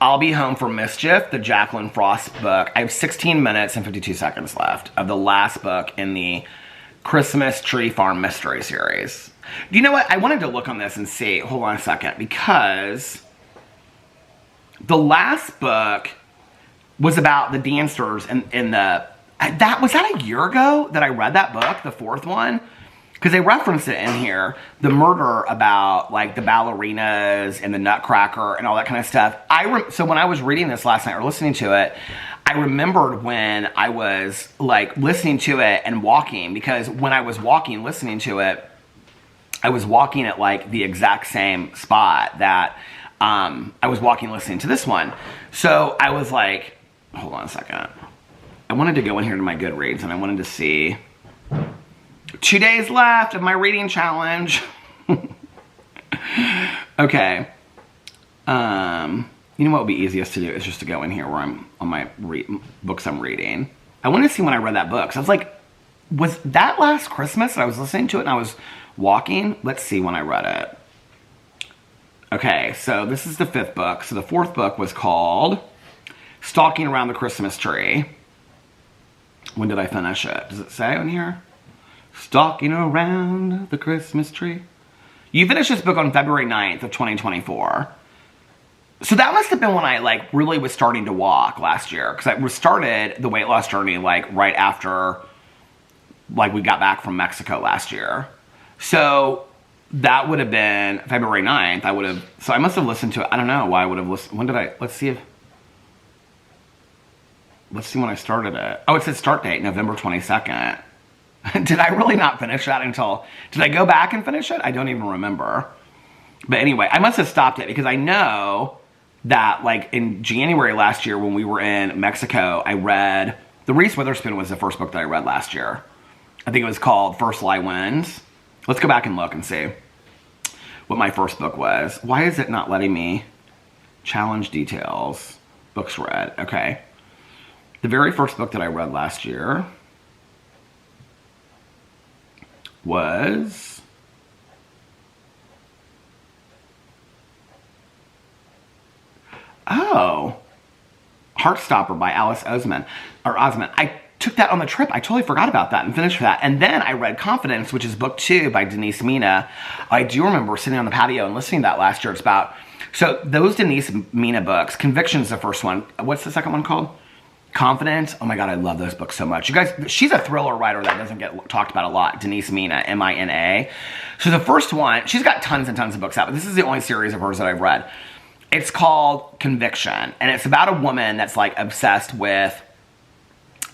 I'll be home for Mischief, the Jacqueline Frost book. I have 16 minutes and 52 seconds left of the last book in the Christmas Tree Farm Mystery Series. Do you know what? I wanted to look on this and see. Hold on a second. Because the last book was about the dancers in the... was that a year ago that I read that book, the 4th one? Because they reference it in here, the murder about like the ballerinas and the Nutcracker and all that kind of stuff. So when I was reading this last night or listening to it, I remembered when I was like listening to it and walking, because when I was walking, listening to it, I was walking at like the exact same spot that I was walking listening to this one. So I was like, hold on a second. I wanted to go in here to my Goodreads and I wanted to see 2 days left of my reading challenge. Okay. You know what would be easiest to do is just to go in here where I'm on my books I'm reading. I wanted to see when I read that book. So I was like, was that last Christmas? I was listening to it and I was walking. Let's see when I read it. Okay, so this is the 5th book. So the 4th book was called Stalking Around the Christmas Tree. When did I finish it? Does it say on here? Stalking Around the Christmas Tree. You finished this book on February 9th of 2024. So that must have been when I like really was starting to walk last year. Because I started the weight loss journey like right after like we got back from Mexico last year. So that would have been February 9th. So I must have listened to it. I don't know why I would have listened. When did I, let's see when I started it. Oh, it says start date, November 22nd. Did I really not finish that until, did I go back and finish it? I don't even remember. But anyway, I must have stopped it because I know that like in January last year when we were in Mexico, I read, The Reese Witherspoon was the first book that I read last year. I think it was called First Lie Wins. Let's go back and look and see what my first book was. Why is it not letting me challenge details? Books read, okay. The very first book that I read last year was Heartstopper by Alice Osman. I took that on the trip. I totally forgot about that and finished that. And then I read Confidence, which is book 2 by Denise Mina. I do remember sitting on the patio and listening to that last year. It's about, so those Denise Mina books, Conviction's the first one. What's the second one called? Confidence. Oh my God, I love those books so much. You guys, she's a thriller writer that doesn't get talked about a lot. Denise Mina, M-I-N-A. So the first one, she's got tons and tons of books out, but this is the only series of hers that I've read. It's called Conviction, and it's about a woman that's like obsessed with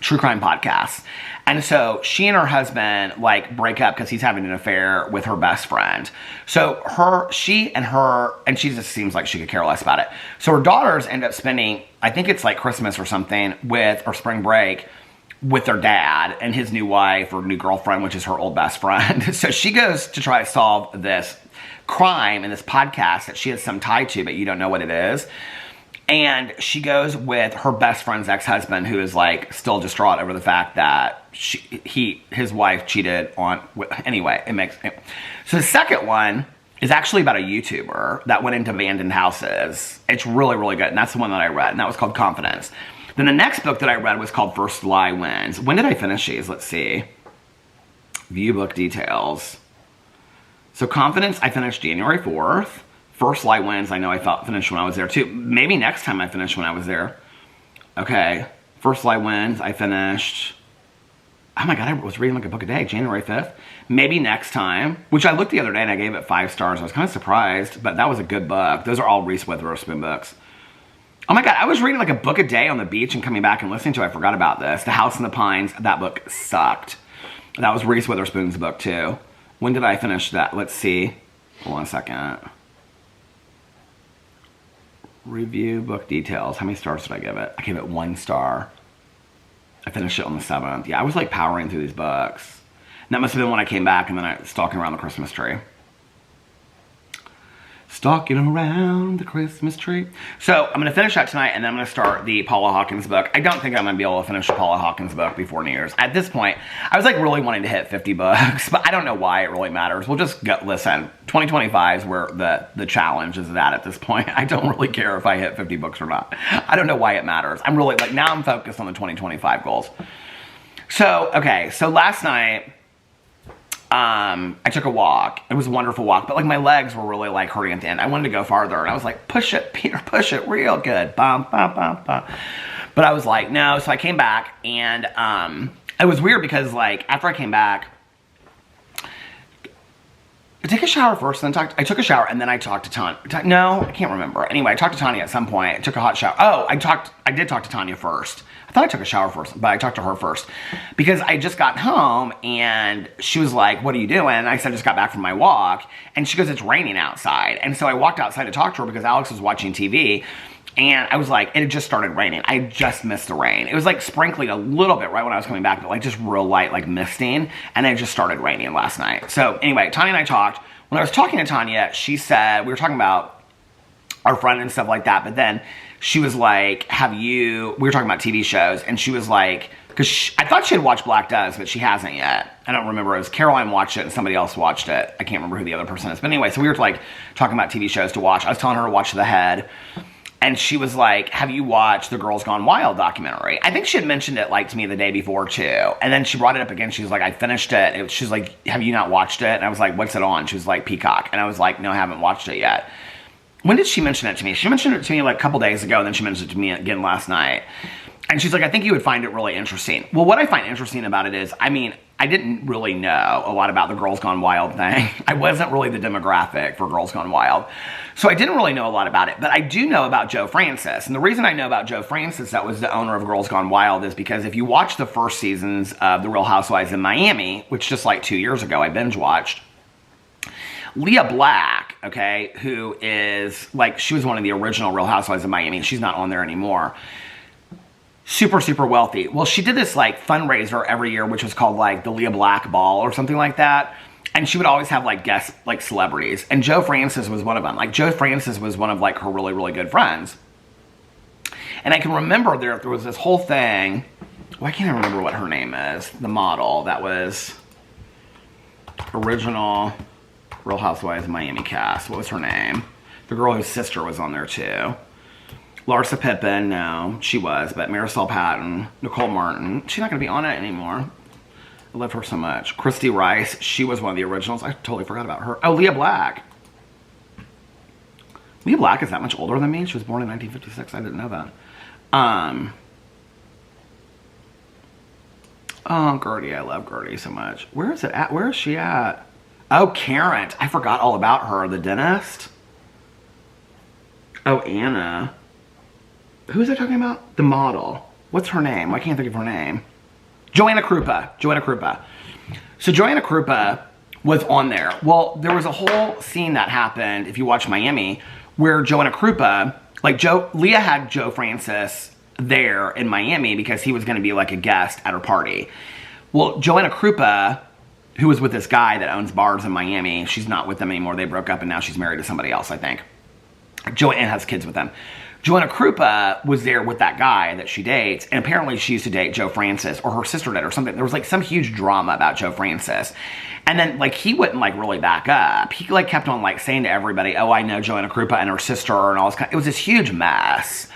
true crime podcasts. And so she and her husband like break up because he's having an affair with her best friend. So she just seems like she could care less about it. So her daughters end up spending, I think it's like Christmas or something or spring break with their dad and his new wife or new girlfriend, which is her old best friend. So she goes to try to solve this crime in this podcast that she has some tie to, but you don't know what it is. And she goes with her best friend's ex-husband, who is like still distraught over the fact that his wife cheated on. Anyway, so the second one is actually about a YouTuber that went into abandoned houses. It's really, really good, and that's the one that I read, and that was called Confidence. Then the next book that I read was called First Lie Wins. When did I finish these? Let's see. View book details. So Confidence, I finished January 4th. First Lie Wins, I know I finished when I was there too. Maybe next time I finish when I was there. Okay. First Lie Wins, I finished. Oh my God, I was reading like a book a day, January 5th. Maybe next time, which I looked the other day and I gave it 5 stars. I was kind of surprised, but that was a good book. Those are all Reese Witherspoon books. Oh my God, I was reading like a book a day on the beach and coming back and listening to it. I forgot about this. The House in the Pines, that book sucked. That was Reese Witherspoon's book too. When did I finish that? Let's see. Hold on a second. Review book details. How many stars did I give it? I gave it 1 star. I finished it on the 7th. Yeah, I was like powering through these books. And that must have been when I came back and then I was stalking around the Christmas tree. Stalking around the Christmas tree. So I'm going to finish that tonight and then I'm going to start the Paula Hawkins book. I don't think I'm going to be able to finish the Paula Hawkins book before New Year's. At this point, I was like really wanting to hit 50 books, but I don't know why it really matters. We'll just go, listen, 2025 is where the challenge is at this point. I don't really care if I hit 50 books or not. I don't know why it matters. I'm really like, now I'm focused on the 2025 goals. So, okay, so last night, I took a walk. It was a wonderful walk, but like my legs were really like hurting at the end. I wanted to go farther and I was like, push it, Peter, push it real good. Bum, bum, bum, bum. But I was like, no. So I came back and it was weird because like after I came back, I took a shower first, then I took a shower and then I talked to Tanya. No, I can't remember. Anyway, I talked to Tanya at some point. I took a hot shower. Oh, I did talk to Tanya first. I thought I took a shower first, but I talked to her first because I just got home and she was like, what are you doing? And I said, I just got back from my walk. And she goes, it's raining outside. And so I walked outside to talk to her because Alex was watching TV. And I was like, it had just started raining. I just missed the rain. It was like sprinkling a little bit right when I was coming back, but like just real light, like misting. And it just started raining last night. So anyway, Tanya and I talked. When I was talking to Tanya, she said, we were talking about our friend and stuff like that. But then she was like, we were talking about TV shows. And she was like, because I thought she had watched Black Doves, but she hasn't yet. I don't remember. It was Caroline watched it and somebody else watched it. I can't remember who the other person is. But anyway, so we were like talking about TV shows to watch. I was telling her to watch The Head. And she was like, have you watched the Girls Gone Wild documentary? I think she had mentioned it like to me the day before too. And then she brought it up again. She was like, I finished it. She's like, have you not watched it? And I was like, what's it on? She was like, Peacock. And I was like, no, I haven't watched it yet. When did she mention it to me? She mentioned it to me like a couple days ago, and then she mentioned it to me again last night. And she's like, I think you would find it really interesting. Well, what I find interesting about it is, I mean, I didn't really know a lot about the Girls Gone Wild thing. I wasn't really the demographic for Girls Gone Wild. So I didn't really know a lot about it. But I do know about Joe Francis. And the reason I know about Joe Francis, that was the owner of Girls Gone Wild, is because if you watch the first seasons of The Real Housewives in Miami, which just like 2 years ago I binge watched, Leah Black, okay, who is, like, she was one of the original Real Housewives of Miami. She's not on there anymore. Super, super wealthy. Well, she did this, like, fundraiser every year, which was called, like, the Leah Black Ball or something like that. And she would always have, like, guest, like, celebrities. And Joe Francis was one of them. Like, Joe Francis was one of, like, her really, really good friends. And I can remember there was this whole thing. Why can't I remember what her name is? The model that was original Real Housewives of Miami cast. What was her name? The girl whose sister was on there, too. Larsa Pippen, no, she was, but Marisol Patton, Nicole Martin, she's not going to be on it anymore. I love her so much. Christy Rice, she was one of the originals. I totally forgot about her. Oh, Leah Black. Leah Black is that much older than me. She was born in 1956. I didn't know that. Oh, Gertie, I love Gertie so much. Where is it at? Where is she at? Oh, Karen. I forgot all about her. The dentist. Oh, Anna. Who is I talking about? The model. What's her name? I can't think of her name. Joanna Krupa. Joanna Krupa. So Joanna Krupa was on there. Well, there was a whole scene that happened, if you watch Miami, where Joanna Krupa, like Leah had Joe Francis there in Miami because he was going to be like a guest at her party. Well, Joanna Krupa, who was with this guy that owns bars in Miami, she's not with them anymore. They broke up and now she's married to somebody else, I think. Joanna has kids with them. Joanna Krupa was there with that guy that she dates, and apparently she used to date Joe Francis, or her sister did, or something. There was like some huge drama about Joe Francis. And then like he wouldn't like really back up. He like kept on like saying to everybody, oh, I know Joanna Krupa and her sister and all this kind of, it was this huge mess.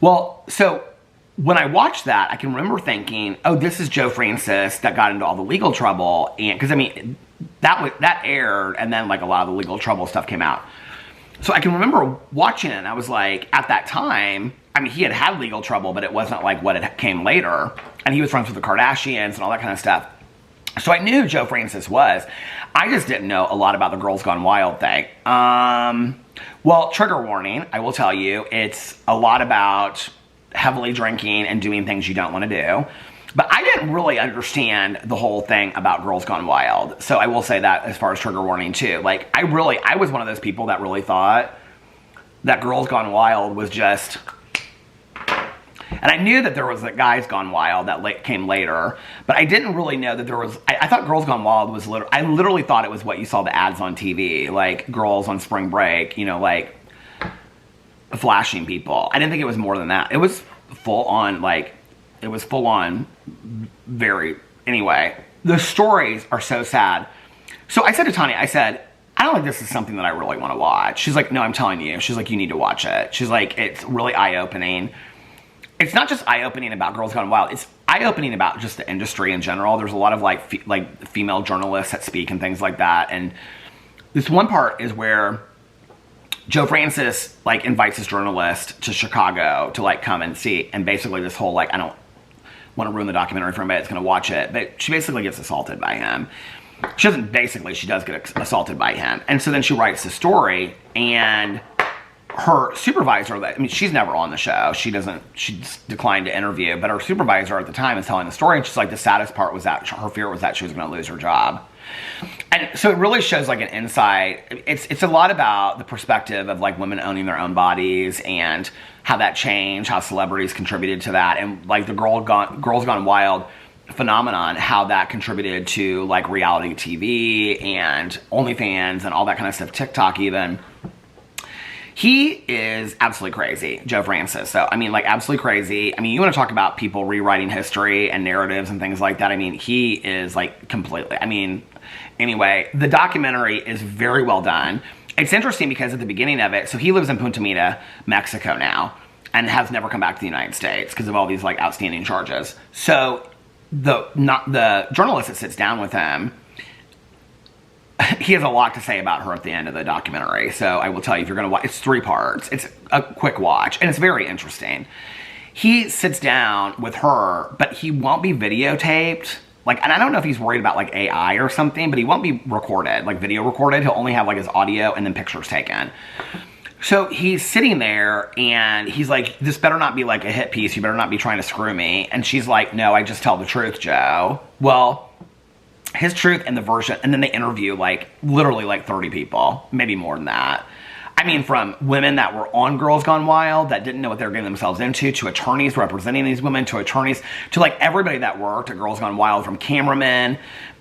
Well, so when I watched that, I can remember thinking, oh, this is Joe Francis that got into all the legal trouble. And because I mean, that aired, and then like a lot of the legal trouble stuff came out. So I can remember watching it, and I was like, at that time, I mean, he had legal trouble, but it wasn't like what it came later. And he was friends with the Kardashians and all that kind of stuff. So I knew who Joe Francis was. I just didn't know a lot about the Girls Gone Wild thing. Well, trigger warning, I will tell you, it's a lot about heavily drinking and doing things you don't want to do. But I didn't really understand the whole thing about Girls Gone Wild. So I will say that as far as trigger warning too. Like, I was one of those people that really thought that Girls Gone Wild was just... And I knew that there was like Guys Gone Wild that came later. But I didn't really know that there was... I thought Girls Gone Wild was I literally thought it was what you saw the ads on TV. Like, girls on spring break, you know, like... flashing people. I didn't think it was more than that. It was full on, like... It was full on, anyway, the stories are so sad. So I said to Tanya, I said, I don't think this is something that I really want to watch. She's like, no, I'm telling you. She's like, you need to watch it. She's like, it's really eye-opening. It's not just eye-opening about Girls Gone Wild. It's eye-opening about just the industry in general. There's a lot of like female journalists that speak and things like that. And this one part is where Joe Francis like invites this journalist to Chicago to like come and see. And basically this whole like, I don't want to ruin the documentary for anybody that's going to watch it, but she basically gets assaulted by him. She doesn't basically, she does get assaulted by him. And so then she writes the story, and her supervisor, I mean, she's never on the show. She's declined to interview, but her supervisor at the time is telling the story, and she's like, the saddest part was that her fear was that she was going to lose her job. And so it really shows like an insight. It's a lot about the perspective of like women owning their own bodies and how that changed, how celebrities contributed to that, and like the Girls Gone Wild phenomenon, how that contributed to like reality TV and OnlyFans and all that kind of stuff, TikTok even. He is absolutely crazy, Joe Francis. So, I mean, like, absolutely crazy. I mean, you want to talk about people rewriting history and narratives and things like that. I mean, he is, like, completely... I mean, anyway, the documentary is very well done. it's interesting because at the beginning of it, so he lives in Punta Mita, Mexico now, and has never come back to the United States because of all these like outstanding charges. So the journalist that sits down with him, he has a lot to say about her at the end of the documentary. So I will tell you, if you're going to watch, it's 3 parts. It's a quick watch, and it's very interesting. He sits down with her, but he won't be videotaped. Like, and I don't know if he's worried about like AI or something, but he won't be recorded, like video recorded. He'll only have like his audio and then pictures taken. So he's sitting there and he's like, this better not be like a hit piece. You better not be trying to screw me. And she's like, no, I just tell the truth, Joe. Well, his truth and the version, and then they interview like literally like 30 people, maybe more than that. I mean, from women that were on Girls Gone Wild that didn't know what they were getting themselves into, to attorneys representing these women, to attorneys, to like everybody that worked at Girls Gone Wild, from cameramen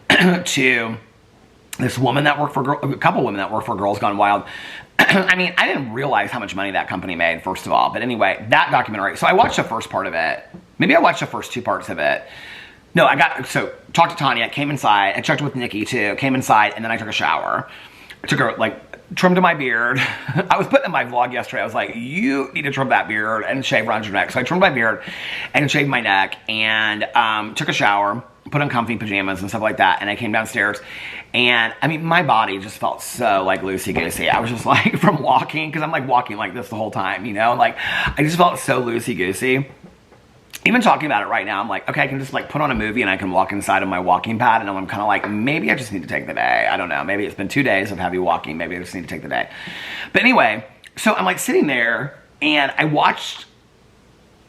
to this woman that worked for, a couple women that worked for Girls Gone Wild. I mean, I didn't realize how much money that company made, first of all. But anyway, that documentary. So I watched the first part of it. Maybe I watched the first 2 parts of it. No, talked to Tanya, came inside. I checked with Nikki too, came inside, and then I took a shower. I took a, trimmed my beard. I was putting in my vlog yesterday. I was like, you need to trim that beard and shave around your neck. So I trimmed my beard and shaved my neck and took a shower, put on comfy pajamas and stuff like that. And I came downstairs and I mean, my body just felt so like loosey-goosey. I was just like, from walking, because I'm like walking like this the whole time, you know, like I just felt so loosey-goosey. Even talking about it right now, I'm like, okay, I can just like put on a movie and I can walk inside of my walking pad, and I'm kind of like, maybe I just need to take the day. I don't know. Maybe it's been 2 days of heavy walking. Maybe I just need to take the day. But anyway, so I'm like sitting there and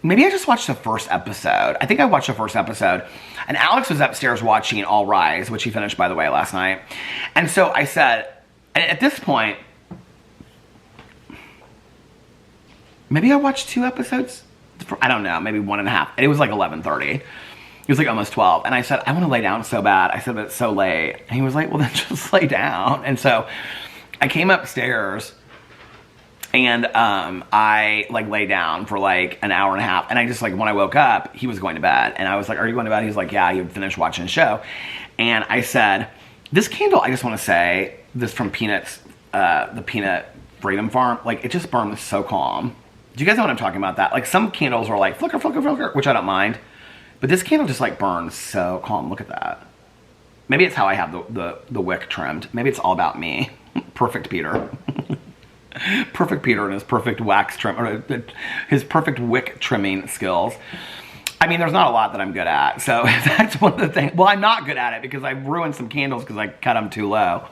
maybe I just watched the first episode. I think I watched the first episode, and Alex was upstairs watching All Rise, which he finished, by the way, last night. And so I said, and at this point, maybe I watched 2 episodes. I don't know, maybe 1.5. And it was like 11:30. It was like almost 12. And I said, I want to lay down so bad. I said, but it's so late. And he was like, well, then just lay down. And so I came upstairs and I like lay down for like an hour and a half. And I just like, when I woke up, he was going to bed. And I was like, are you going to bed? He's like, yeah, he had finished watching the show. And I said, this candle, I just want to say, this from Peanuts, the Peanut Freedom Farm, like it just burns so calm. Do you guys know what I'm talking about? That like some candles are like flicker, flicker, flicker, which I don't mind, but this candle just like burns so calm. Look at that. Maybe it's how I have the wick trimmed. Maybe it's all about me. Perfect Peter. Perfect Peter and his perfect wax trim, or his perfect wick trimming skills. I mean, there's not a lot that I'm good at, so that's one of the things. Well, I'm not good at it because I ruined some candles because I cut them too low.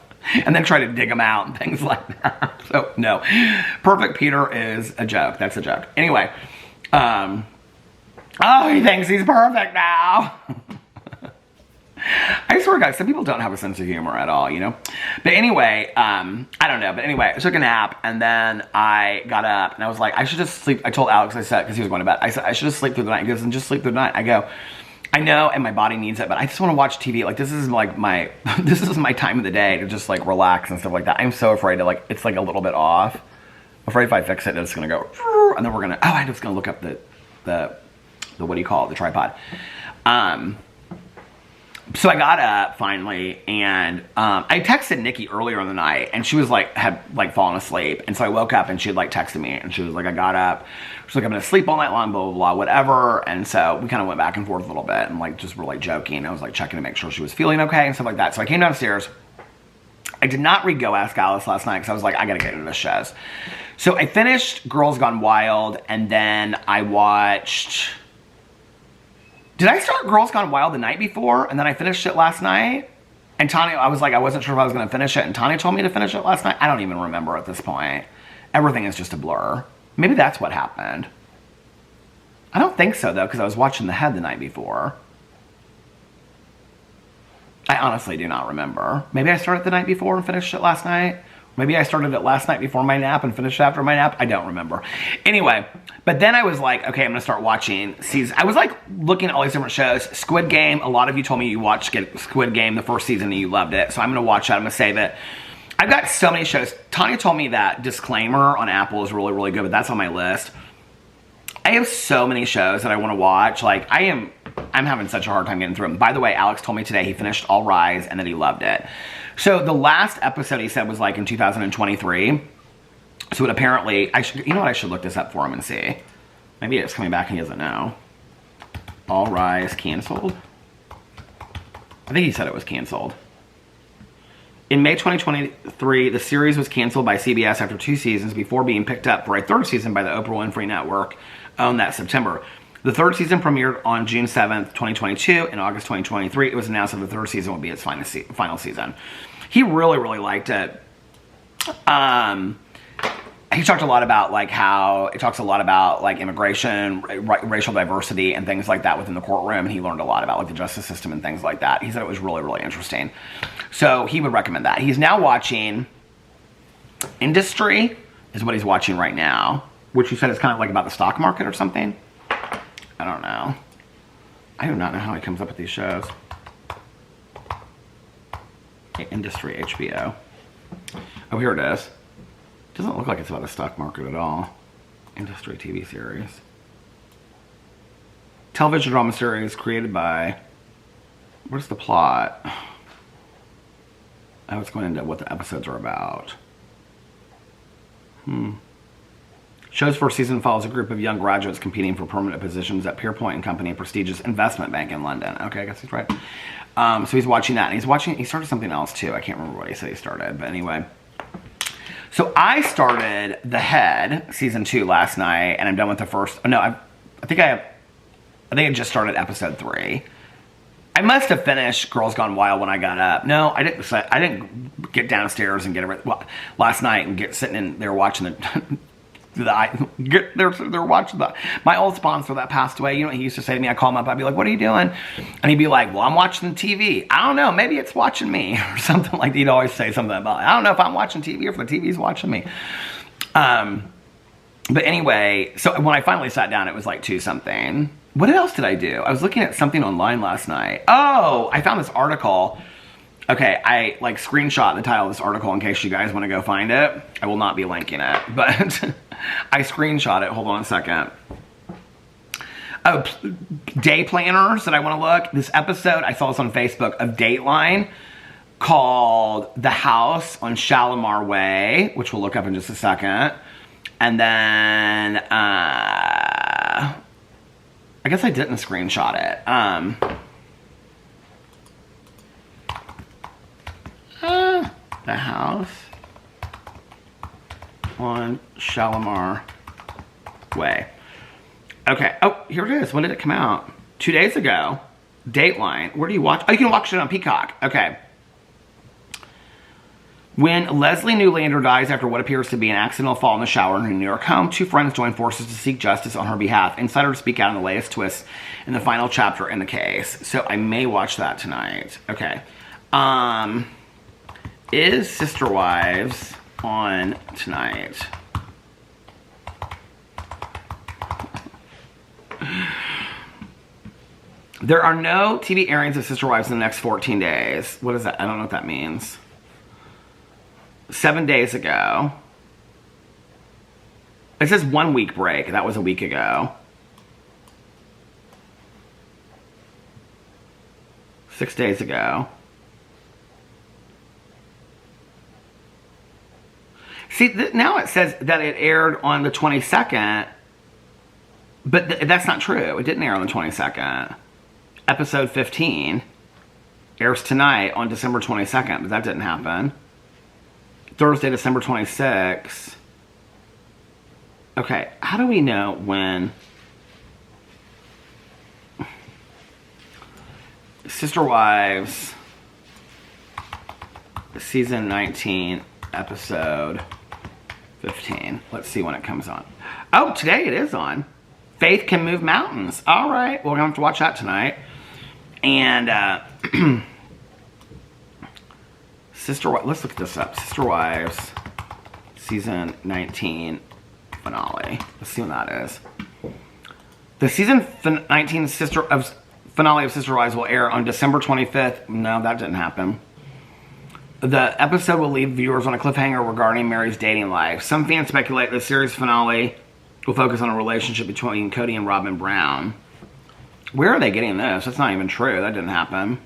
And then try to dig them out and things like that. So, no. Perfect Peter is a joke. That's a joke. Anyway. Oh, he thinks he's perfect now. I swear, guys, some people don't have a sense of humor at all, you know? But anyway, I don't know. But anyway, I took a nap, and then I got up, and I was like, I should just sleep. I told Alex, I said, because he was going to bed, I said, I should just sleep through the night. He goes, and just sleep through the night. I go, I know, and my body needs it, but I just want to watch TV. Like, this is like this is my time of the day to just like relax and stuff like that. I'm so afraid to like, it's like a little bit off. I'm afraid if I fix it, it's going to go, and then we're going to, I'm just going to look up the, what do you call it? The tripod. So I got up finally, and I texted Nikki earlier in the night, and she was like, had like fallen asleep. And so I woke up and she had like texted me, and she was like, I got up. She's like, I'm gonna sleep all night long, blah, blah, blah, whatever. And so we kind of went back and forth a little bit and like just were like joking. I was like checking to make sure she was feeling okay and stuff like that. So I came downstairs. I did not read Go Ask Alice last night because I was like, I gotta get into the shows. So I finished Girls Gone Wild, and then I watched... Did I start Girls Gone Wild the night before, and then I finished it last night? And Tanya, I was like, I wasn't sure if I was going to finish it, and Tanya told me to finish it last night. I don't even remember at this point. Everything is just a blur. Maybe that's what happened. I don't think so, though, because I was watching The Head the night before. I honestly do not remember. Maybe I started the night before and finished it last night. Maybe I started it last night before my nap and finished after my nap. I don't remember. Anyway, but then I was like, okay, I'm going to start watching season. I was like looking at all these different shows. Squid Game. A lot of you told me you watched Squid Game the first season and you loved it. So I'm going to watch that. I'm going to save it. I've got so many shows. Tanya told me that Disclaimer on Apple is really, really good, but that's on my list. I have so many shows that I want to watch. Like, I am I'm having such a hard time getting through them. By the way, Alex told me today he finished All Rise and that he loved it. So the last episode he said was like in 2023. So it apparently, you know what, I should look this up for him and see. Maybe it's coming back and he doesn't know. All Rise canceled? I think he said it was canceled. In May 2023, the series was canceled by CBS after 2 seasons before being picked up for a 3rd season by the Oprah Winfrey Network on that September. The 3rd season premiered on June 7th, 2022. In August 2023, it was announced that the 3rd season would be its final season. He really, really liked it. He talked a lot about like how it talks a lot about like immigration, racial diversity, and things like that within the courtroom. And he learned a lot about like the justice system and things like that. He said it was really, really interesting. So he would recommend that. He's now watching Industry, is what he's watching right now, which he said is kind of like about the stock market or something. I don't know. I do not know how he comes up with these shows. Okay, Industry, HBO. Oh, here it is. Doesn't look like it's about the stock market at all. Industry TV series. Television drama series created by... Where's the plot? I was going into what the episodes are about. Show's 1st season follows a group of young graduates competing for permanent positions at Pierpoint and Company, a prestigious investment bank in London. Okay, I guess he's right. So he's watching that. And he started something else too. I can't remember what he said he started, but anyway. So I started The Head season 2 last night, and I'm done with the first. No, I think I just started episode 3. I must have finished Girls Gone Wild when I got up. No, I didn't. I didn't get downstairs and get everything last night and get sitting in there watching they're watching my old sponsor that passed away. You know what he used to say to me? I call him up. I'd be like, "What are you doing?" And he'd be like, "Well, I'm watching TV. I don't know. Maybe it's watching me," or something like that. He'd always say something about, "I don't know if I'm watching TV or if the TV's watching me." But anyway, so when I finally sat down, it was like 2 something. What else did I do? I was looking at something online last night. Oh, I found this article. Okay, I like screenshot the title of this article in case you guys want to go find it. I will not be linking it, but I screenshot it. Hold on a second. Oh, day planners that I want to look. This episode, I saw this on Facebook, of Dateline called The House on Shalimar Way, which we'll look up in just a second. And then, I guess I didn't screenshot it. The House on Shalimar Way. Okay. Oh, here it is. When did it come out? 2 days ago. Dateline. Where do you watch? Oh, you can watch it on Peacock. Okay. When Leslie Newlander dies after what appears to be an accidental fall in the shower in her New York home, 2 friends join forces to seek justice on her behalf. Insider to speak out on the latest twists in the final chapter in the case. So I may watch that tonight. Okay. Is Sister Wives on tonight? There are no TV airings of Sister Wives in the next 14 days. What is that? I don't know what that means. 7 days ago. It says 1 week break. That was a week ago. 6 days ago. See, now it says that it aired on the 22nd, but that's not true. It didn't air on the 22nd. Episode 15 airs tonight on December 22nd, but that didn't happen. Thursday, December 26th. Okay, how do we know when Sister Wives season 19 episode 15. Let's see when it comes on. Oh, today it is on. Faith Can Move Mountains. All right, we're going to have to watch that tonight. And let's look at this up. Sister Wives season 19 finale. Let's see when that is. The season 19 finale of Sister Wives will air on December 25th. No, that didn't happen. The episode will leave viewers on a cliffhanger regarding Mary's dating life. Some fans speculate the series finale will focus on a relationship between Cody and Robin Brown. Where are they getting this? That's not even true. That didn't happen.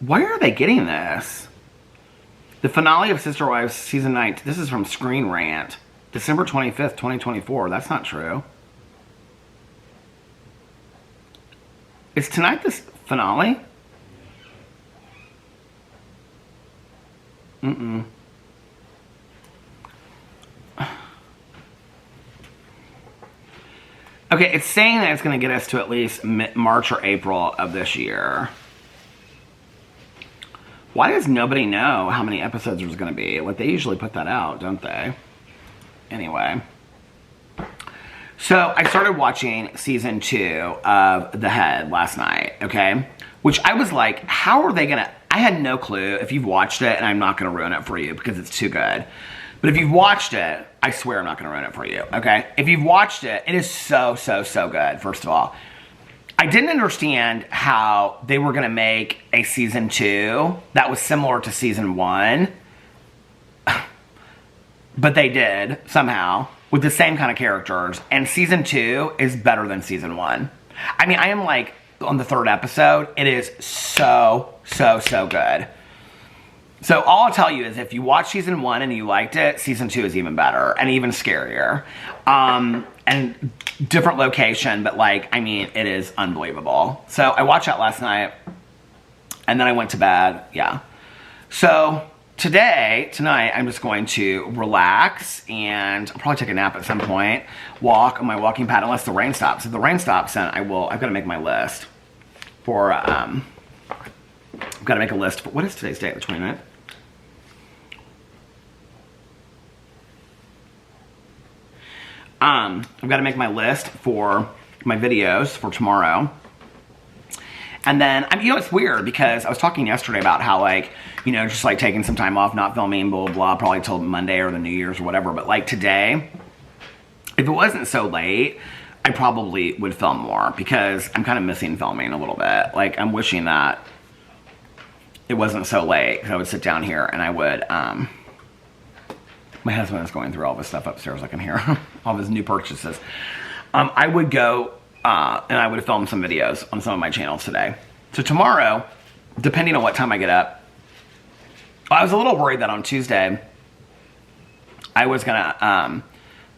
Where are they getting this? The finale of Sister Wives season 9. This is from Screen Rant. December 25th, 2024. That's not true. Is tonight this finale? Mm-mm. Okay, it's saying that it's going to get us to at least March or April of this year. Why does nobody know how many episodes there's going to be? Like, they usually put that out, don't they? Anyway. So, I started watching season 2 of The Head last night, okay? Which I was like, how are they going to... I had no clue if you've watched it, and I'm not going to ruin it for you because it's too good. But if you've watched it, I swear I'm not going to ruin it for you, okay? If you've watched it, it is so, so, so good, first of all. I didn't understand how they were going to make a season 2 that was similar to season 1. But they did, somehow, with the same kind of characters. And season 2 is better than season 1. I mean, I am like on the 3rd episode. It is so, so, so good. So all I'll tell you is if you watch season 1 and you liked it, season 2 is even better and even scarier. And different location, but like, I mean, it is unbelievable. So I watched that last night and then I went to bed. Yeah. So tonight, I'm just going to relax and I'll probably take a nap at some point, walk on my walking pad unless the rain stops. If the rain stops, then I've got to make my list for, I've got to make a list for, what is today's date? The 29th? I've got to make my list for my videos for tomorrow. And then, you know, it's weird because I was talking yesterday about how, like, you know, just like taking some time off, not filming, blah, blah, blah, probably till Monday or the New Year's or whatever. But like today, if it wasn't so late, I probably would film more because I'm kind of missing filming a little bit. Like, I'm wishing that it wasn't so late because I would sit down here and I would, my husband is going through all of his stuff upstairs. I can hear all of his new purchases. I would go and I would film some videos on some of my channels today. So tomorrow, depending on what time I get up, I was a little worried that on Tuesday, I was gonna,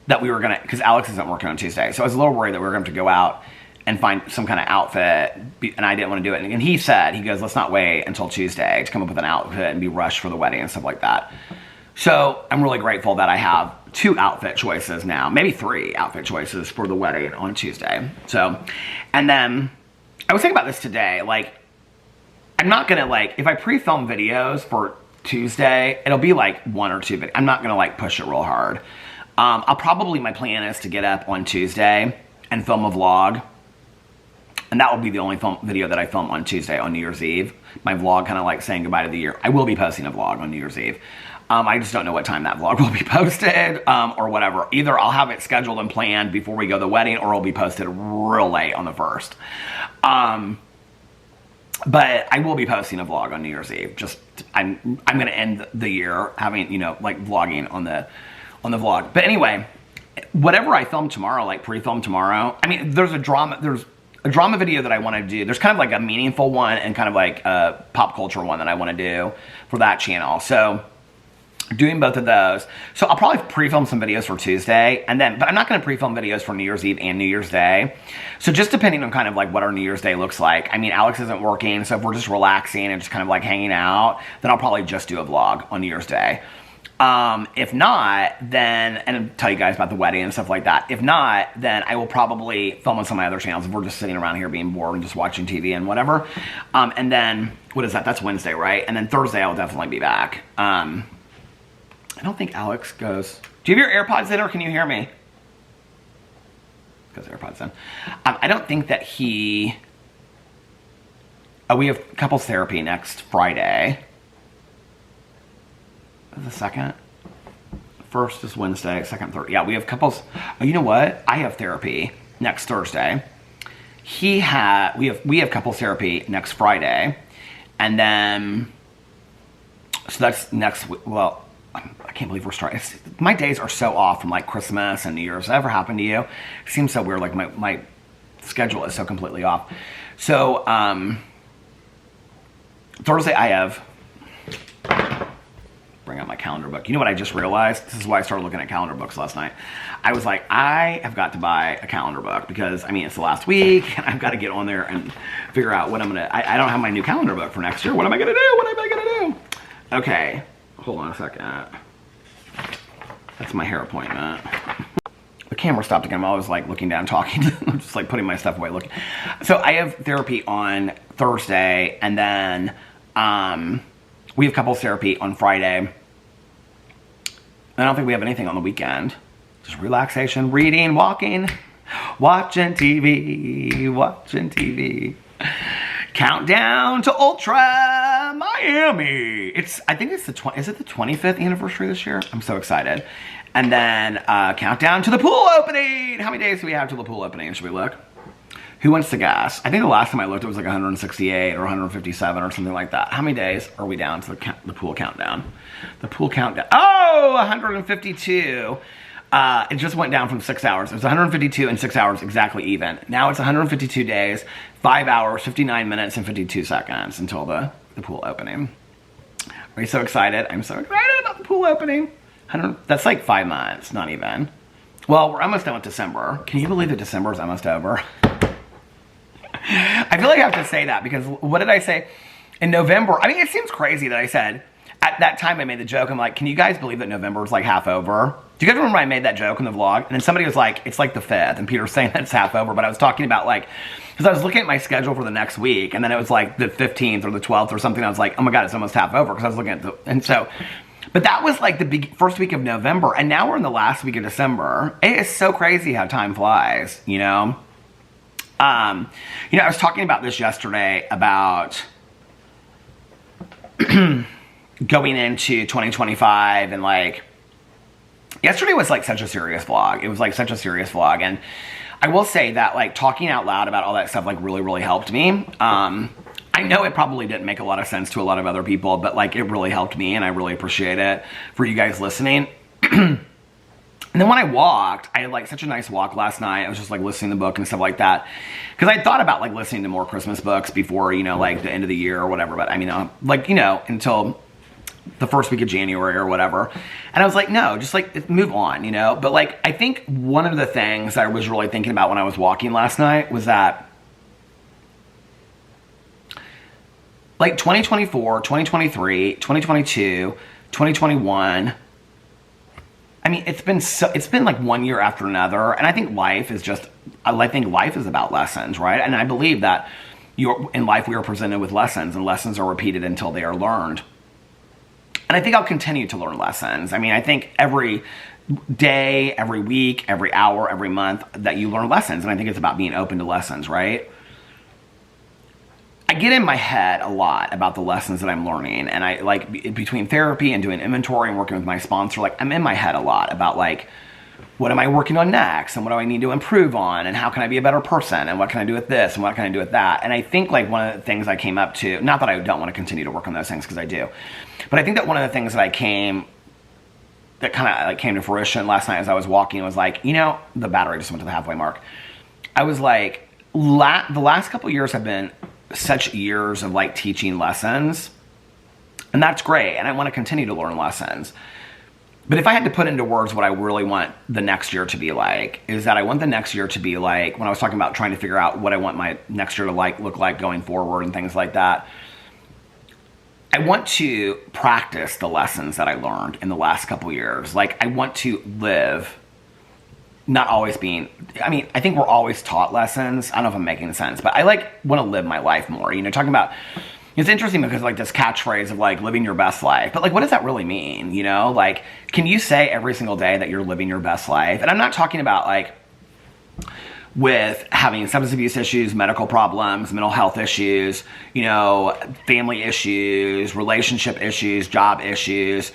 that we were gonna, because Alex isn't working on Tuesday. So I was a little worried that we were going to go out and find some kind of outfit, and I didn't want to do it. And he said, he goes, let's not wait until Tuesday to come up with an outfit and be rushed for the wedding and stuff like that. So I'm really grateful that I have 2 outfit choices now, maybe 3 outfit choices for the wedding on Tuesday. So, and then I was thinking about this today, like, I'm not gonna like, if I pre-film videos for Tuesday, it'll be like 1 or 2 videos. I'm not gonna like push it real hard. I'll probably, my plan is to get up on Tuesday and film a vlog. And that will be the only video that I film on Tuesday on New Year's Eve. My vlog kind of like saying goodbye to the year. I will be posting a vlog on New Year's Eve. I just don't know what time that vlog will be posted or whatever. Either I'll have it scheduled and planned before we go to the wedding or it'll be posted real late on the 1st. But I will be posting a vlog on New Year's Eve. Just, I'm going to end the year having, you know, like vlogging on the vlog. But anyway, whatever I film tomorrow, like pre-film tomorrow, I mean, there's a drama video that I want to do. There's kind of like a meaningful one and kind of like a pop culture one that I want to do for that channel. So doing both of those. So I'll probably pre-film some videos for Tuesday and then, but I'm not going to pre-film videos for New Year's Eve and New Year's Day. So just depending on kind of like what our New Year's Day looks like. I mean, Alex isn't working. So if we're just relaxing and just kind of like hanging out, then I'll probably just do a vlog on New Year's Day. If not, then, and I'll tell you guys about the wedding and stuff like that. If not, then I will probably film on some of my other channels if we're just sitting around here being bored and just watching TV and whatever. And then, what is that? That's Wednesday, right? And then Thursday I'll definitely be back. I don't think Alex goes, do you have your AirPods in or can you hear me? Goes AirPods in. I don't think that he, we have couples therapy next Friday. The 2nd. 1st is Wednesday, 2nd, 3rd. Yeah, we have couples. Oh, you know what? I have therapy next Thursday. We have couples therapy next Friday. And then, so that's next, well, I can't believe we're starting. My days are so off from like Christmas and New Year's. Does that ever happen to you? It seems so weird. Like my schedule is so completely off. So Thursday I have, bring out my calendar book. You know what I just realized? This is why I started looking at calendar books last night. I was like, I have got to buy a calendar book because, I mean, it's the last week and I've got to get on there and figure out what I'm going to, I don't have my new calendar book for next year. What am I going to do? What am I going to do? Okay, hold on a second. That's my hair appointment. The camera stopped again. I'm always like looking down, talking. I'm just like putting my stuff away, looking. So I have therapy on Thursday, and then we have couples therapy on Friday. I don't think we have anything on the weekend. Just relaxation, reading, walking, watching TV, watching TV. Countdown to Ultra Miami. I think it's is it the 25th anniversary this year? I'm so excited. And then countdown to the pool opening. How many days do we have till the pool opening? Should we look? Who wants to guess? I think the last time I looked, it was like 168 or 157 or something like that. How many days are we down to the pool countdown? The pool countdown. Oh, 152. It just went down from 6 hours. It was 152 and 6 hours exactly even. Now it's 152 days, 5 hours, 59 minutes, and 52 seconds until the pool opening. Are you so excited? I'm so excited about the pool opening. That's like 5 months, not even. Well, we're almost done with December. Can you believe that December is almost over? I feel like I have to say that because what did I say? In November, I mean, it seems crazy that I said, at that time I made the joke, I'm like, can you guys believe that November is like half over? Do you guys remember I made that joke in the vlog? And then somebody was like, it's like the 5th, and Peter's saying that it's half over, but I was talking about like, because I was looking at my schedule for the next week, and then it was like the 15th or the 12th or something, I was like, oh my God, it's almost half over, because I was looking at and so, but that was like the first week of November, and now we're in the last week of December. It is so crazy how time flies, you know? I was talking about this yesterday about going into 2025 and like, yesterday was like such a serious vlog. It was like such a serious vlog. And I will say that like talking out loud about all that stuff like really, really helped me. I know it probably didn't make a lot of sense to a lot of other people, but like it really helped me and I really appreciate it for you guys listening. And then when I walked, I had like such a nice walk last night. I was just like listening to the book and stuff like that. Because I thought about like listening to more Christmas books before, you know, like the end of the year or whatever. But I mean, like, you know, until the first week of January or whatever. And I was like, no, just like move on, you know. But like, I think one of the things I was really thinking about when I was walking last night was that like 2024, 2023, 2022, 2021... I mean, it's been like one year after another, and I think life is about lessons, right? And I believe that in life we are presented with lessons, and lessons are repeated until they are learned. And I think I'll continue to learn lessons. I mean, I think every day, every week, every hour, every month that you learn lessons, and I think it's about being open to lessons, right? I get in my head a lot about the lessons that I'm learning, and I like between therapy and doing inventory and working with my sponsor, like I'm in my head a lot about like, what am I working on next, and what do I need to improve on, and how can I be a better person, and what can I do with this, and what can I do with that. And I think like one of the things I came up to, not that I don't want to continue to work on those things because I do, but I think that one of the things that kind of like came to fruition last night as I was walking was like, you know, the battery just went to the halfway mark. I was like, the last couple years have been such years of like teaching lessons, and that's great, and I want to continue to learn lessons. But if I had to put into words what I really want the next year to be like, is that I want the next year to be like, when I was talking about trying to figure out what I want my next year to like look like going forward and things like that, I want to practice the lessons that I learned in the last couple years. Like I want to live, not always being, I mean, I think we're always taught lessons. I don't know if I'm making sense, but I like want to live my life more, you know, talking about, it's interesting because like this catchphrase of like living your best life, but like, what does that really mean? You know, like, can you say every single day that you're living your best life? And I'm not talking about like with having substance abuse issues, medical problems, mental health issues, you know, family issues, relationship issues, job issues,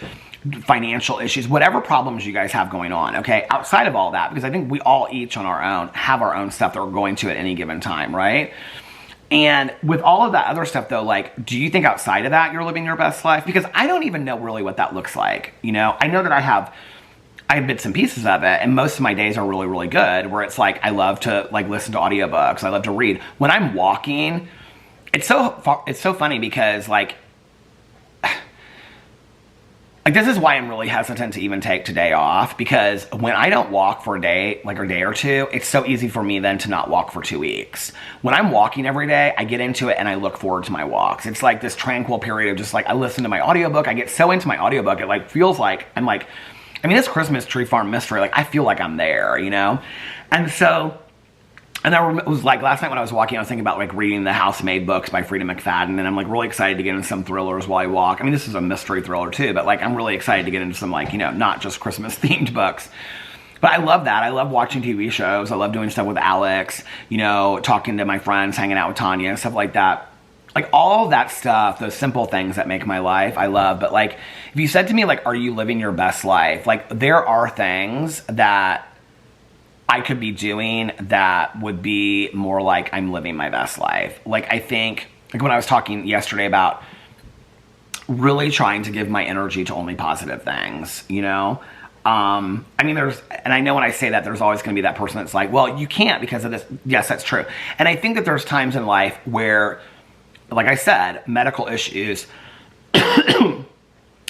financial issues, whatever problems you guys have going on, okay? Outside of all that, because I think we all each on our own have our own stuff that we're going to at any given time, right? And with all of that other stuff though, like, do you think outside of that you're living your best life? Because I don't even know really what that looks like. You know, I know that I have bits and pieces of it, and most of my days are really, really good, where it's like, I love to like listen to audiobooks. I love to read. When I'm walking, it's so funny because like this is why I'm really hesitant to even take today off, because when I don't walk for a day, like a day or two, it's so easy for me then to not walk for 2 weeks. When I'm walking every day, I get into it and I look forward to my walks. It's like this tranquil period of just like, I listen to my audiobook, I get so into my audiobook, it like feels like I'm like, I mean, this Christmas Tree Farm Mystery, like I feel like I'm there, you know? And so, and it was like last night when I was walking, I was thinking about like reading the Housemaid books by Frida McFadden, and I'm like really excited to get into some thrillers while I walk. I mean, this is a mystery thriller too, but like I'm really excited to get into some like, you know, not just Christmas themed books. But I love that. I love watching TV shows. I love doing stuff with Alex, you know, talking to my friends, hanging out with Tanya, and stuff like that. Like all of that stuff, those simple things that make my life, I love. But like, if you said to me, like, are you living your best life? Like there are things that I could be doing that would be more like I'm living my best life. Like I think, like when I was talking yesterday about really trying to give my energy to only positive things, you know? I mean, and I know when I say that, there's always going to be that person that's like, well, you can't because of this. Yes, that's true. And I think that there's times in life where, like I said, medical issues,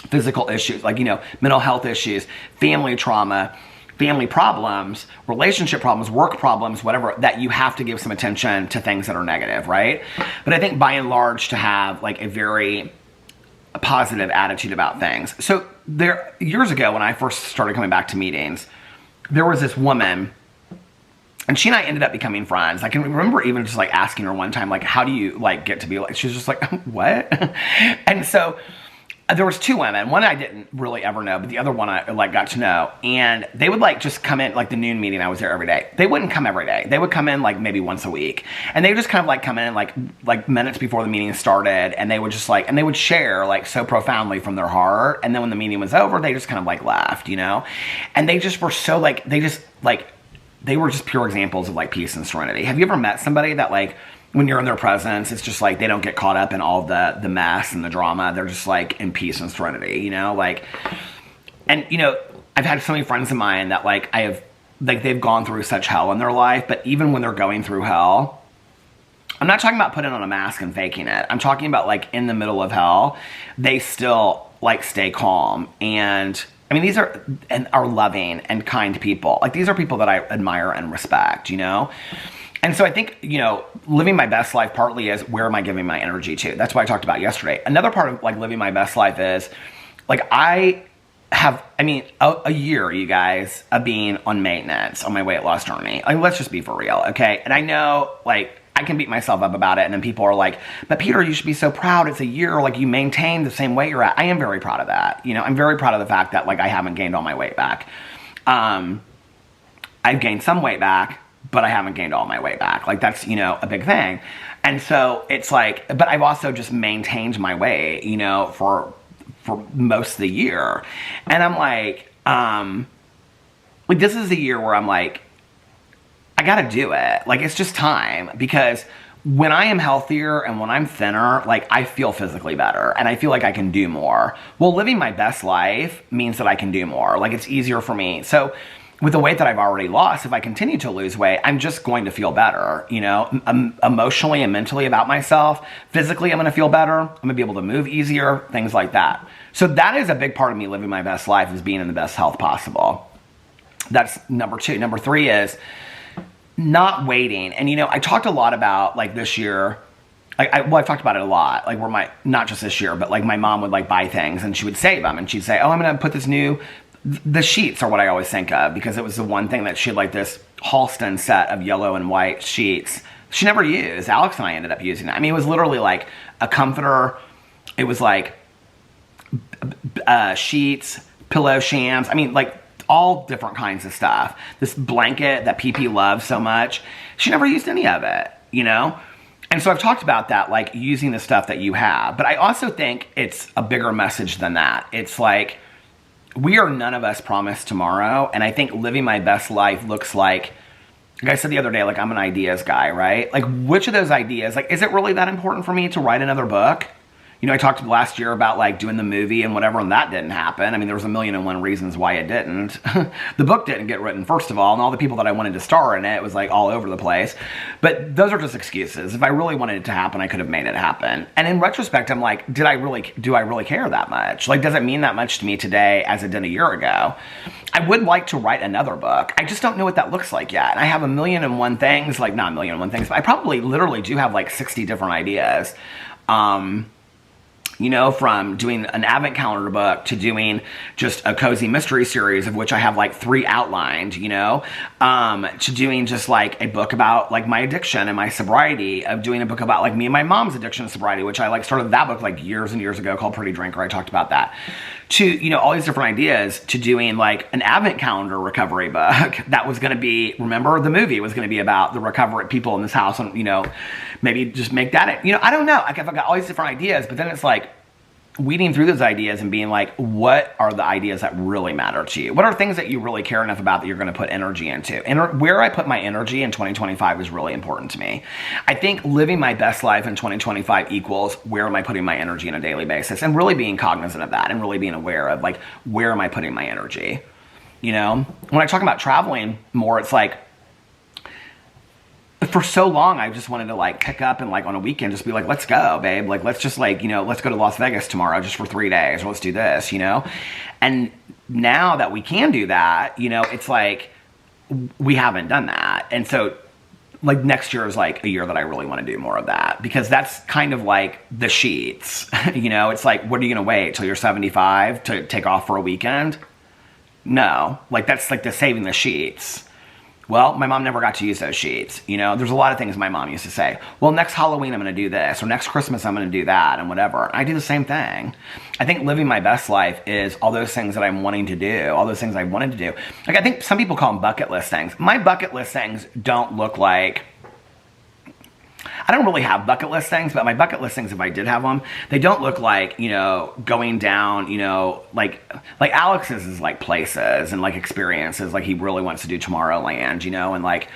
physical issues, like, you know, mental health issues, family trauma, family problems, relationship problems, work problems, whatever, that you have to give some attention to things that are negative, right? But I think by and large to have like a very positive attitude about things. So there, years ago when I first started coming back to meetings, there was this woman, and she and I ended up becoming friends. I can remember even just like asking her one time, like, how do you like get to be like, she was just like, what? And so there was two women. One I didn't really ever know, but the other one I like got to know. And they would like just come in, like the noon meeting, I was there every day. They wouldn't come every day. They would come in like maybe once a week. And they would just kind of like come in like minutes before the meeting started. And they would just like, and they would share like so profoundly from their heart. And then when the meeting was over, they just kind of like left, you know? And they just were so like, they were just pure examples of like peace and serenity. Have you ever met somebody that like, when you're in their presence, it's just like they don't get caught up in all the mess and the drama. They're just like in peace and serenity, you know? Like, and you know, I've had so many friends of mine that like they've gone through such hell in their life, but even when they're going through hell, I'm not talking about putting on a mask and faking it. I'm talking about like in the middle of hell, they still like stay calm. And I mean, these are loving and kind people. Like these are people that I admire and respect, you know? And so I think, you know, living my best life partly is where am I giving my energy to? That's what I talked about yesterday. Another part of like living my best life is like I mean, a year, you guys, of being on maintenance on my weight loss journey. Like, let's just be for real, okay? And I know, like, I can beat myself up about it, and then people are like, but Peter, you should be so proud. It's a year, like, you maintain the same weight you're at. I am very proud of that. You know, I'm very proud of the fact that, like, I haven't gained all my weight back. I've gained some weight back, but I haven't gained all my weight back. Like, that's, you know, a big thing. And so it's like, but I've also just maintained my weight, you know, for most of the year. And I'm like, this is the year where I'm like, I gotta do it. Like, it's just time. Because when I am healthier and when I'm thinner, like, I feel physically better and I feel like I can do more. Well, living my best life means that I can do more. Like, it's easier for me. So with the weight that I've already lost, if I continue to lose weight, I'm just going to feel better, you know, emotionally and mentally about myself. Physically, I'm going to feel better. I'm going to be able to move easier, things like that. So that is a big part of me living my best life, is being in the best health possible. That's number two. Number three is not waiting. And, you know, I talked a lot about, like, this year, I've talked about it a lot, like, where not just this year, but, like, my mom would, like, buy things and she would save them. And she'd say, oh, I'm going to put the sheets are what I always think of, because it was the one thing that she had, like, this Halston set of yellow and white sheets. She never used. Alex and I ended up using it. I mean, it was literally like a comforter. It was like sheets, pillow shams. I mean, like, all different kinds of stuff. This blanket that PP loves so much, she never used any of it, you know? And so I've talked about that, like, using the stuff that you have. But I also think it's a bigger message than that. It's like, we are none of us promised tomorrow. And I think living my best life looks like like I said the other day, like I'm an ideas guy, right? Like which of those ideas, like is it really that important for me to write another book? You know, I talked last year about like doing the movie and whatever, and that didn't happen. I mean, there was 1,000,001 reasons why it didn't. The book didn't get written, first of all, and all the people that I wanted to star in it was like all over the place. But those are just excuses. If I really wanted it to happen, I could have made it happen. And in retrospect, I'm like, do I really care that much? Like, does it mean that much to me today as it did a year ago? I would like to write another book. I just don't know what that looks like yet. And I have 1,000,001 things, like not 1,000,001 things, but I probably literally do have like 60 different ideas. You know, from doing an advent calendar book to doing just a cozy mystery series of which I have like 3 outlined, you know, to doing just like a book about like my addiction and my sobriety, of doing a book about like me and my mom's addiction and sobriety, which I like started that book like years and years ago called Pretty Drinker. I talked about that. To, you know, all these different ideas, to doing like an advent calendar recovery book that was going to be, remember the movie was going to be about the recovery people in this house, and, you know, maybe just make that it. You know, I don't know. Like I've got all these different ideas, but then it's like weeding through those ideas and being like, what are the ideas that really matter to you? What are things that you really care enough about that you're going to put energy into? And where I put my energy in 2025 is really important to me. I think living my best life in 2025 equals where am I putting my energy on a daily basis, and really being cognizant of that and really being aware of like, where am I putting my energy? You know, when I talk about traveling more, it's like, for so long, I just wanted to like pick up and like on a weekend just be like, let's go, babe. Like, let's just like, you know, let's go to Las Vegas tomorrow just for 3 days, or let's do this, you know? And now that we can do that, you know, it's like, we haven't done that. And so like next year is like a year that I really want to do more of that, because that's kind of like the sheets, you know? It's like, what are you going to wait till you're 75 to take off for a weekend? No, like that's like the saving the sheets. Well, my mom never got to use those sheets. You know, there's a lot of things my mom used to say. Well, next Halloween, I'm going to do this, or next Christmas, I'm going to do that, and whatever. I do the same thing. I think living my best life is all those things that I'm wanting to do, all those things I wanted to do. Like, I think some people call them bucket list things. My bucket list things don't look like, I don't really have bucket list things, but my bucket list things, if I did have them, they don't look like, you know, going down, you know, like Alex's is like places and like experiences, like he really wants to do Tomorrowland, you know, and like,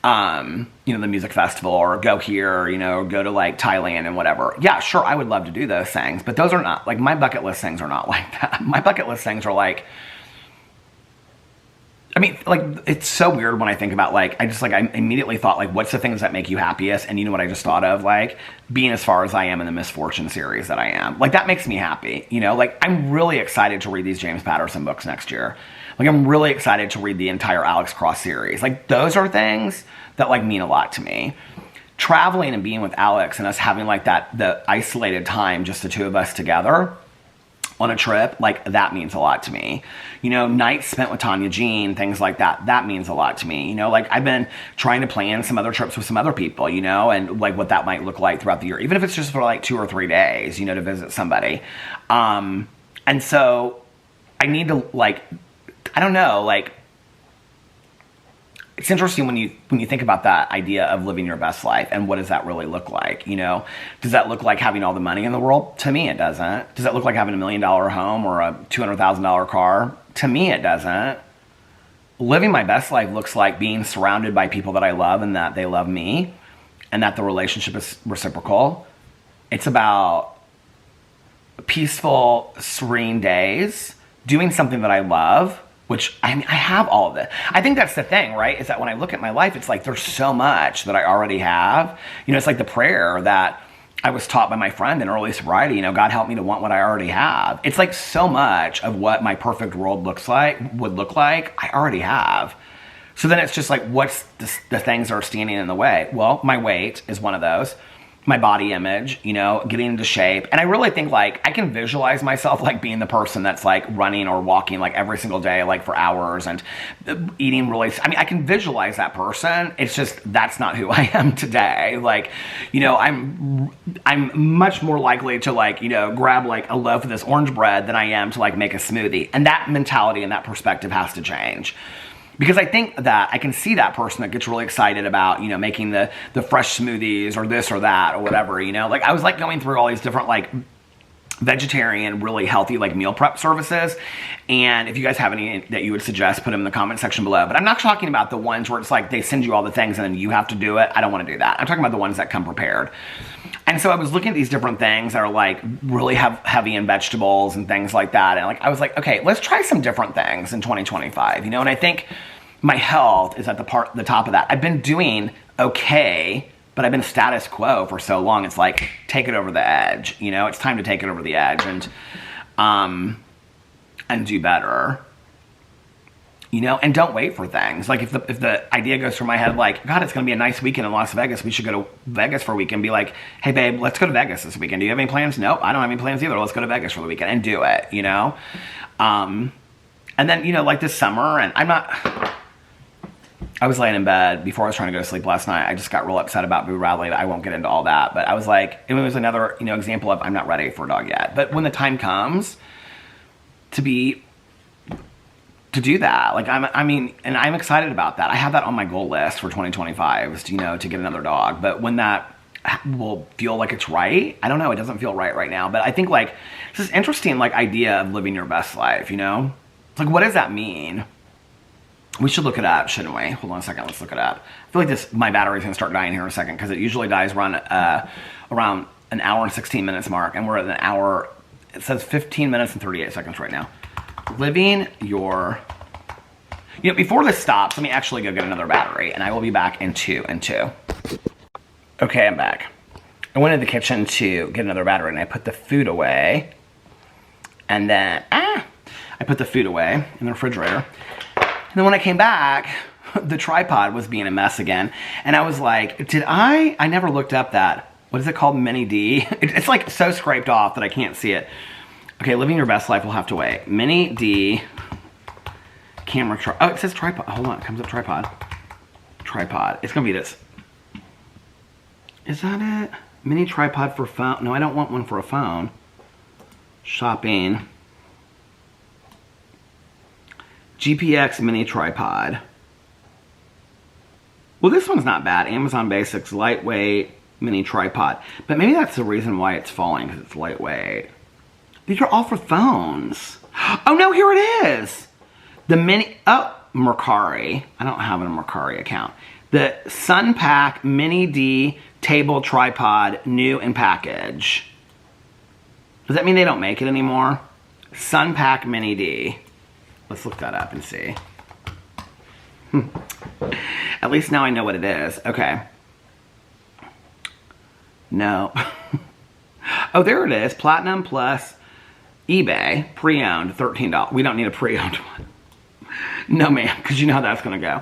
you know, the music festival, or go here, you know, go to like Thailand and whatever. Yeah, sure, I would love to do those things, but those are not, like, my bucket list things are not like that. My bucket list things are like, I mean, like, it's so weird when I think about, like, I immediately thought, like, what's the things that make you happiest? And you know what I just thought of? Like, being as far as I am in the Misfortune series that I am. Like, that makes me happy, you know? Like, I'm really excited to read these James Patterson books next year. Like, I'm really excited to read the entire Alex Cross series. Like, those are things that, like, mean a lot to me. Traveling and being with Alex and us having, like, the isolated time, just the two of us together on a trip, like, that means a lot to me. You know, nights spent with Tanya Jean, things like that, that means a lot to me. You know, like, I've been trying to plan some other trips with some other people, you know, and like what that might look like throughout the year, even if it's just for like 2 or 3 days, you know, to visit somebody. And so I need to, like, I don't know, like, it's interesting when you think about that idea of living your best life, and what does that really look like, you know? Does that look like having all the money in the world? To me, it doesn't. Does that look like having $1 million home or a $200,000 car? To me, it doesn't. Living my best life looks like being surrounded by people that I love and that they love me, and that the relationship is reciprocal. It's about peaceful, serene days, doing something that I love, which, I mean, I have all of it. I think that's the thing, right? Is that when I look at my life, it's like there's so much that I already have. You know, it's like the prayer that I was taught by my friend in early sobriety, you know, God help me to want what I already have. It's like so much of what my perfect world would look like, I already have. So then it's just like, what's the things that are standing in the way? Well, my weight is one of those. My body image, you know, getting into shape. And I really think, like, I can visualize myself like being the person that's like running or walking like every single day, like for hours, and eating really, I mean, I can visualize that person. It's just, that's not who I am today. Like, you know, I'm much more likely to, like, you know, grab like a loaf of this orange bread than I am to like make a smoothie. And that mentality and that perspective has to change. Because I think that I can see that person that gets really excited about, you know, making the fresh smoothies or this or that or whatever, you know. Like, I was like going through all these different like vegetarian, really healthy, like meal prep services. And if you guys have any that you would suggest, put them in the comment section below. But I'm not talking about the ones where it's like they send you all the things and then you have to do it. I don't want to do that. I'm talking about the ones that come prepared. And so I was looking at these different things that are like really heavy in vegetables and things like that. And like I was like, okay, let's try some different things in 2025, you know? And I think my health is at the top of that. I've been doing okay, but I've been status quo for so long. It's like, take it over the edge, you know? It's time to take it over the edge and do better, you know? And don't wait for things. Like if the idea goes through my head, like, God, it's gonna be a nice weekend in Las Vegas. We should go to Vegas for a weekend. Be like, hey babe, let's go to Vegas this weekend. Do you have any plans? Nope, I don't have any plans either. Let's go to Vegas for the weekend and do it, you know? And then, you know, like this summer, and I was laying in bed before I was trying to go to sleep last night. I just got real upset about Boo Radley. I won't get into all that, but I was like, it was another, you know, example of I'm not ready for a dog yet. But when the time comes to do that, like I mean, and I'm excited about that. I have that on my goal list for 2025, is to, you know, to get another dog. But when that will feel like it's right, I don't know. It doesn't feel right now. But I think like it's this interesting like idea of living your best life. You know, it's like, what does that mean? We should look it up, shouldn't we? Hold on a second, let's look it up. I feel like my battery's gonna start dying here in a second because it usually dies around an hour and 16 minutes mark, and we're at an hour, it says 15 minutes and 38 seconds right now. Living your, you know, before this stops, let me actually go get another battery, and I will be back in two. Okay, I'm back. I went into the kitchen to get another battery, and I put the food away, and then, I put the food away in the refrigerator. And then when I came back, the tripod was being a mess again. And I was like, I never looked up that, what is it called, Mini D? It's like so scraped off that I can't see it. Okay, living your best life will have to wait. Mini D camera, oh, it says tripod. Hold on, it comes up tripod. Tripod, it's gonna be this. Is that it? Mini tripod for phone. No, I don't want one for a phone. Shopping. GPX mini tripod. Well, this one's not bad. Amazon Basics lightweight mini tripod. But maybe that's the reason why it's falling, because it's lightweight. These are all for phones. Oh no, here it is. The mini, oh, Mercari. I don't have a Mercari account. The Sunpack Mini D table tripod, new in package. Does that mean they don't make it anymore? Sunpack Mini D. Let's look that up and see. At least now I know what it is. Okay. No. Oh, there it is. Platinum plus eBay. Pre-owned, $13. We don't need a pre-owned one. No, ma'am, because you know how that's going to go.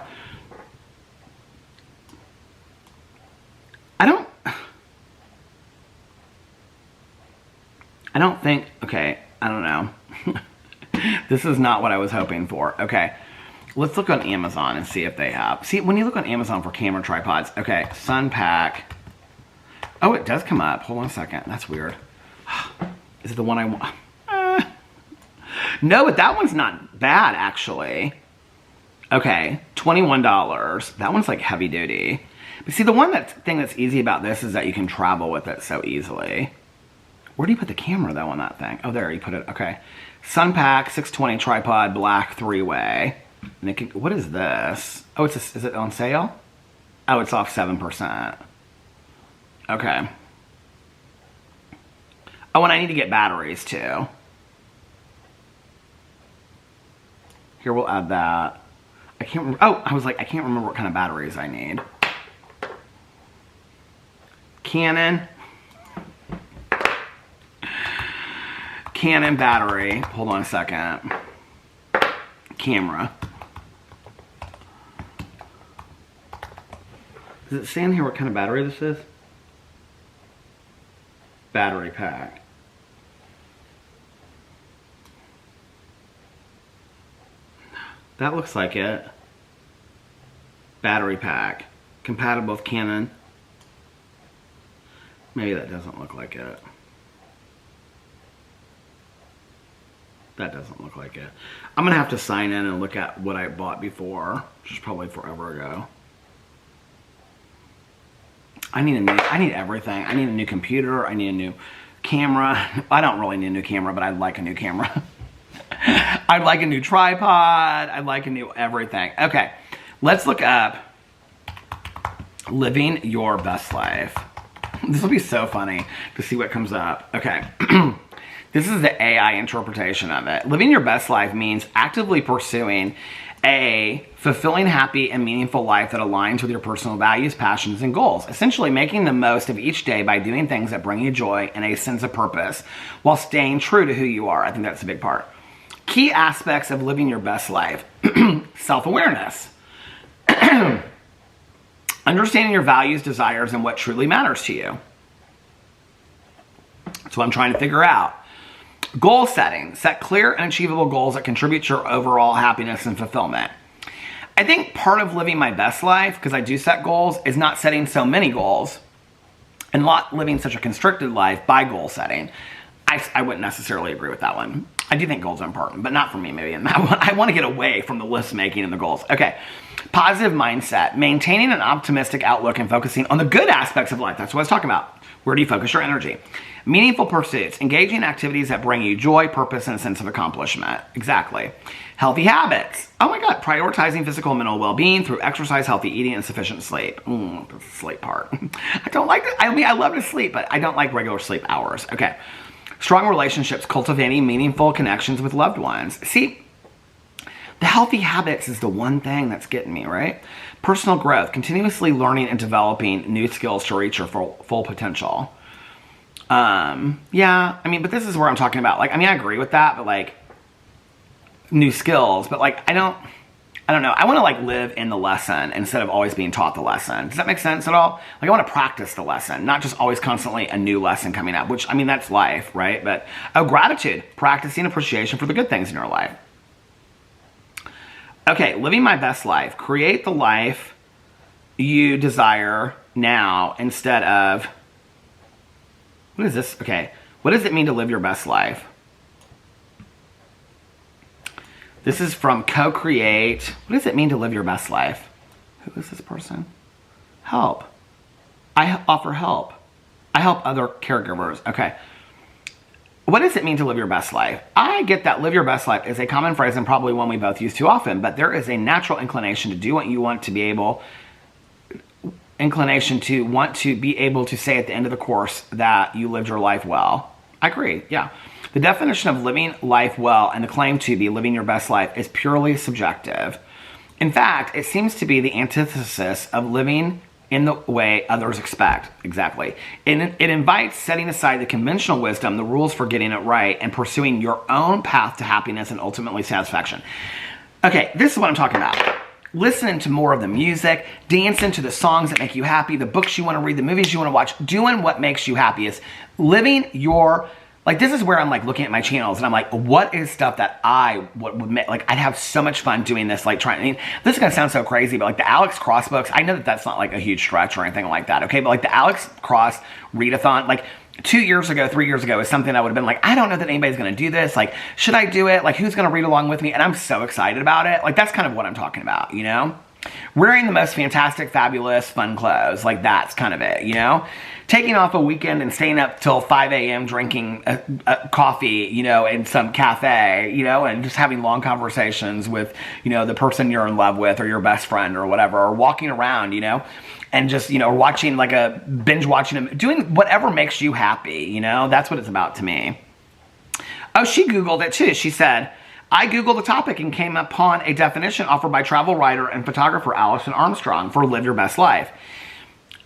I don't think, okay, I don't know. This is not what I was hoping for. Okay, let's look on Amazon and see if they have. See, when you look on Amazon for camera tripods, okay, Sunpack. Oh, it does come up. Hold on a second. That's weird. Is it the one I want? No, but that one's not bad, actually. Okay, $21. That one's like heavy duty. But see, the thing that's easy about this is that you can travel with it so easily. Where do you put the camera, though, on that thing? Oh, there, you put it. Okay. Sunpack 620 tripod black 3-way. And it can, what is this? Oh, is it on sale? Oh, it's off 7%. Okay. Oh, and I need to get batteries, too. Here, we'll add that. I can't remember. Oh, I was like, I can't remember what kind of batteries I need. Canon battery. Hold on a second. Camera. Does it say in here what kind of battery this is? Battery pack. That looks like it. Battery pack. Compatible with Canon. Maybe that doesn't look like it. That doesn't look like it. I'm gonna have to sign in and look at what I bought before, which is probably forever ago. I need everything. I need a new computer. I need a new camera. I don't really need a new camera, but I'd like a new camera. I'd like a new tripod. I'd like a new everything. Okay, let's look up living your best life. This will be so funny to see what comes up. Okay. This is the AI interpretation of it. Living your best life means actively pursuing a fulfilling, happy, and meaningful life that aligns with your personal values, passions, and goals. Essentially making the most of each day by doing things that bring you joy and a sense of purpose while staying true to who you are. I think that's a big part. Key aspects of living your best life. Self-awareness. Understanding your values, desires, and what truly matters to you. That's what I'm trying to figure out. Goal setting. Set clear and achievable goals that contribute to your overall happiness and fulfillment. I think part of living my best life, because I do set goals, is not setting so many goals and not living such a constricted life by goal setting. I wouldn't necessarily agree with that one. I do think goals are important, but not for me maybe in that one. I want to get away from the list making and the goals. Okay. Positive mindset. Maintaining an optimistic outlook and focusing on the good aspects of life. That's what I was talking about. Where do you focus your energy? Meaningful pursuits. Engaging in activities that bring you joy, purpose, and a sense of accomplishment. Exactly. Healthy habits. Oh my God. Prioritizing physical and mental well-being through exercise, healthy eating, and sufficient sleep. The sleep part. I don't like it. I mean, I love to sleep, but I don't like regular sleep hours. Okay. Strong relationships. Cultivating meaningful connections with loved ones. See, the healthy habits is the one thing that's getting me, right? Personal growth. Continuously learning and developing new skills to reach your full potential. Yeah, I mean, but this is where I'm talking about, like, I mean, I agree with that, but like, new skills, but like, I don't know. I want to like live in the lesson instead of always being taught the lesson. Does that make sense at all? Like, I want to practice the lesson, not just always constantly a new lesson coming up, which, I mean, that's life, right? But, gratitude, practicing appreciation for the good things in your life. Okay, living my best life. Create the life you desire now instead of... What is this? Okay. What does it mean to live your best life? This is from Co-Create. What does it mean to live your best life? Who is this person? Help. I offer help. I help other caregivers. Okay. What does it mean to live your best life? I get that live your best life is a common phrase and probably one we both use too often, but there is a natural inclination to do what you want to be able... inclination to want to be able to say at the end of the course that you lived your life well. I agree, yeah. The definition of living life well and the claim to be living your best life is purely subjective. In fact, it seems to be the antithesis of living in the way others expect. Exactly. It invites setting aside the conventional wisdom, the rules for getting it right, and pursuing your own path to happiness and ultimately satisfaction. Okay, this is what I'm talking about. Listening to more of the music, dancing to the songs that make you happy, the books you want to read, the movies you want to watch, doing what makes you happy is living your, like, this is where I'm like looking at my channels and I'm like, what is stuff that I would make, like, I'd have so much fun doing this, like trying, I mean, this is going to sound so crazy, but like the Alex Cross books, I know that that's not like a huge stretch or anything like that, okay, but like the Alex Cross readathon, like 2 years ago, 3 years ago is something I would have been like, I don't know that anybody's going to do this. Like, should I do it? Like, who's going to read along with me? And I'm so excited about it. Like, that's kind of what I'm talking about, you know? Wearing the most fantastic, fabulous, fun clothes. Like, that's kind of it, you know? Taking off a weekend and staying up till 5 a.m. drinking a coffee, you know, in some cafe, you know, and just having long conversations with, you know, the person you're in love with or your best friend or whatever, or walking around, you know, and just, you know, watching like a binge watching, doing whatever makes you happy, you know, that's what it's about to me. Oh, she Googled it too. She said, I Googled the topic and came upon a definition offered by travel writer and photographer Allison Armstrong for live your best life.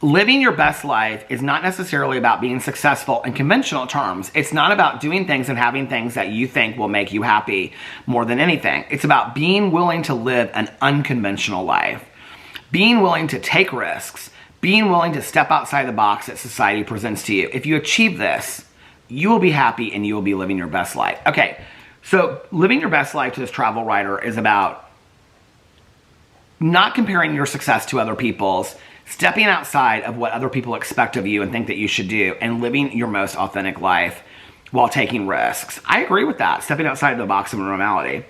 Living your best life is not necessarily about being successful in conventional terms. It's not about doing things and having things that you think will make you happy more than anything. It's about being willing to live an unconventional life. Being willing to take risks. Being willing to step outside the box that society presents to you. If you achieve this, you will be happy and you will be living your best life. Okay, so living your best life to this travel writer is about not comparing your success to other people's, stepping outside of what other people expect of you and think that you should do, and living your most authentic life while taking risks. I agree with that, stepping outside the box of normality.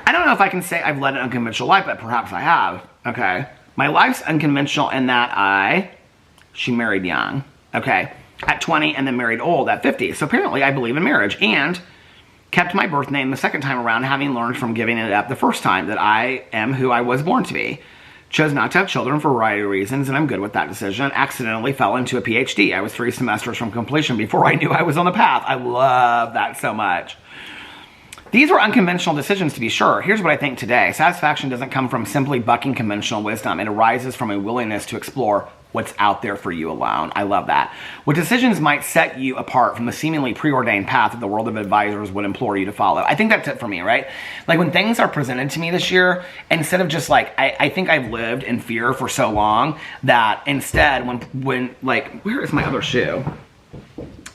I don't know if I can say I've led an unconventional life, but perhaps I have. Okay. My life's unconventional in that she married young. Okay. at 20 and then married old at 50. So apparently I believe in marriage and kept my birth name the second time around, having learned from giving it up the first time that I am who I was born to be. Chose not to have children for a variety of reasons, and I'm good with that decision. Accidentally fell into a PhD. I was 3 semesters from completion before I knew I was on the path. I love that so much. These were unconventional decisions, to be sure. Here's what I think today. Satisfaction doesn't come from simply bucking conventional wisdom. It arises from a willingness to explore what's out there for you alone. I love that. What decisions might set you apart from the seemingly preordained path that the world of advisors would implore you to follow. I think that's it for me, right? Like when things are presented to me this year, instead of just like, I think I've lived in fear for so long that instead when like, where is my other shoe?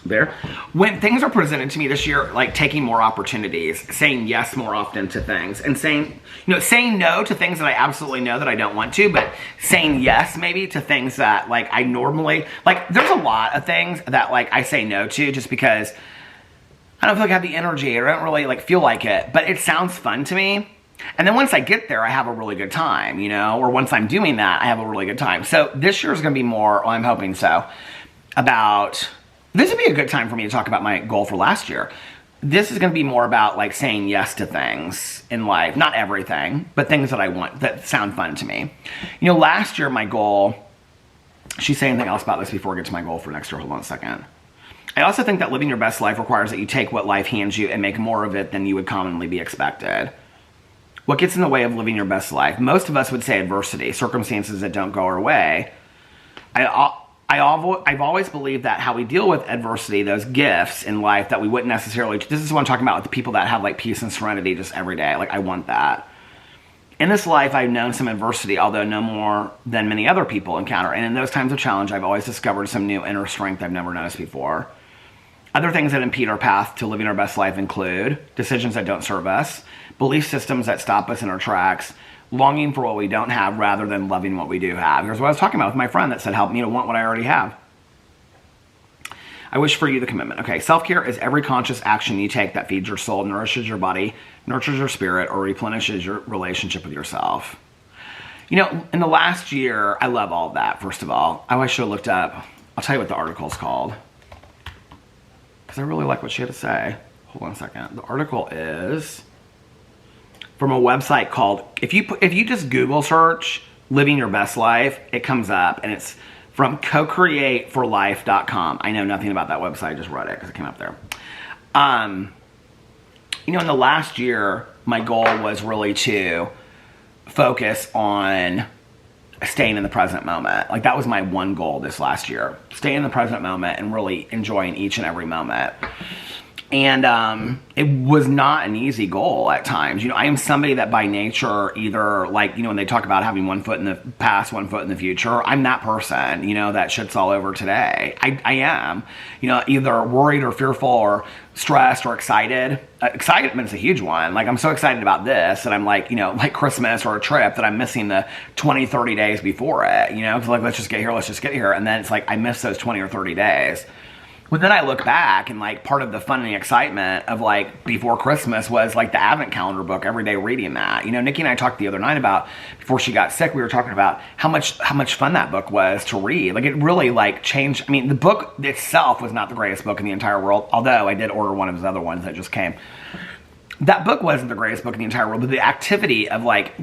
There. When things are presented to me this year, like taking more opportunities, saying yes more often to things, and saying no to things that I absolutely know that I don't want to, but saying yes maybe to things that like I normally, like there's a lot of things that like I say no to just because I don't feel like I have the energy, or I don't really like feel like it, but it sounds fun to me. And then once I get there, I have a really good time, or once I'm doing that, I have a really good time. So this year is going to be more, well, I'm hoping so, about... This would be a good time for me to talk about my goal for last year. This is going to be more about like saying yes to things in life. Not everything, but things that I want, that sound fun to me. Last year my goal, she's saying anything else about this before I get to my goal for next year? Hold on a second. I also think that living your best life requires that you take what life hands you and make more of it than you would commonly be expected. What gets in the way of living your best life? Most of us would say adversity, circumstances that don't go our way. I've always believed that how we deal with adversity, those gifts in life that we wouldn't necessarily, this is what I'm talking about with the people that have like peace and serenity just every day. Like I want that. In this life, I've known some adversity, although no more than many other people encounter. And in those times of challenge, I've always discovered some new inner strength I've never noticed before. Other things that impede our path to living our best life include decisions that don't serve us, belief systems that stop us in our tracks, longing for what we don't have rather than loving what we do have. Here's what I was talking about with my friend that said, help me to want what I already have. I wish for you the commitment. Okay, self-care is every conscious action you take that feeds your soul, nourishes your body, nurtures your spirit, or replenishes your relationship with yourself. In the last year, I love all of that, first of all. I should have looked up, I'll tell you what the article's called, because I really like what she had to say. Hold on a second. The article is from a website called, if you just Google search living your best life, it comes up, and it's from cocreateforlife.com. I know nothing about that website, I just read it because it came up there. In the last year, my goal was really to focus on staying in the present moment. Like that was my one goal this last year. Stay in the present moment and really enjoying each and every moment. And it was not an easy goal at times. I am somebody that by nature either like, when they talk about having one foot in the past, one foot in the future, I'm that person, that shit's all over today. I am, either worried or fearful or stressed or excited. Excitement's a huge one. Like I'm so excited about this and I'm like, like Christmas or a trip that I'm missing the 20, 30 days before it, cause like, let's just get here. And then it's like, I miss those 20 or 30 days. But then I look back and like part of the fun and excitement of like before Christmas was like the Advent calendar book, every day reading that. Nikki and I talked the other night about, before she got sick, we were talking about how much fun that book was to read. Like it really like changed. I mean, the book itself was not the greatest book in the entire world, although I did order one of his other ones that just came. That book wasn't the greatest book in the entire world, but the activity of like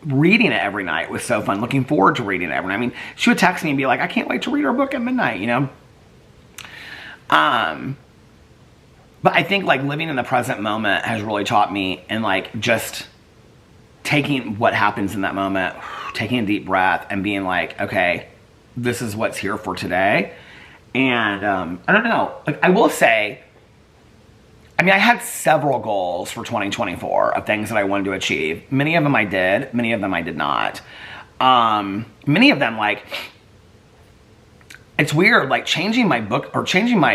reading it every night was so fun. Looking forward to reading it every night. I mean, she would text me and be like, I can't wait to read her book at midnight, But I think like living in the present moment has really taught me, and like just taking what happens in that moment, taking a deep breath and being like, okay, this is what's here for today. And I don't know, like I will say, I mean, I had several goals for 2024 of things that I wanted to achieve. Many of them I did, many of them I did not. Many of them like, it's weird, like changing my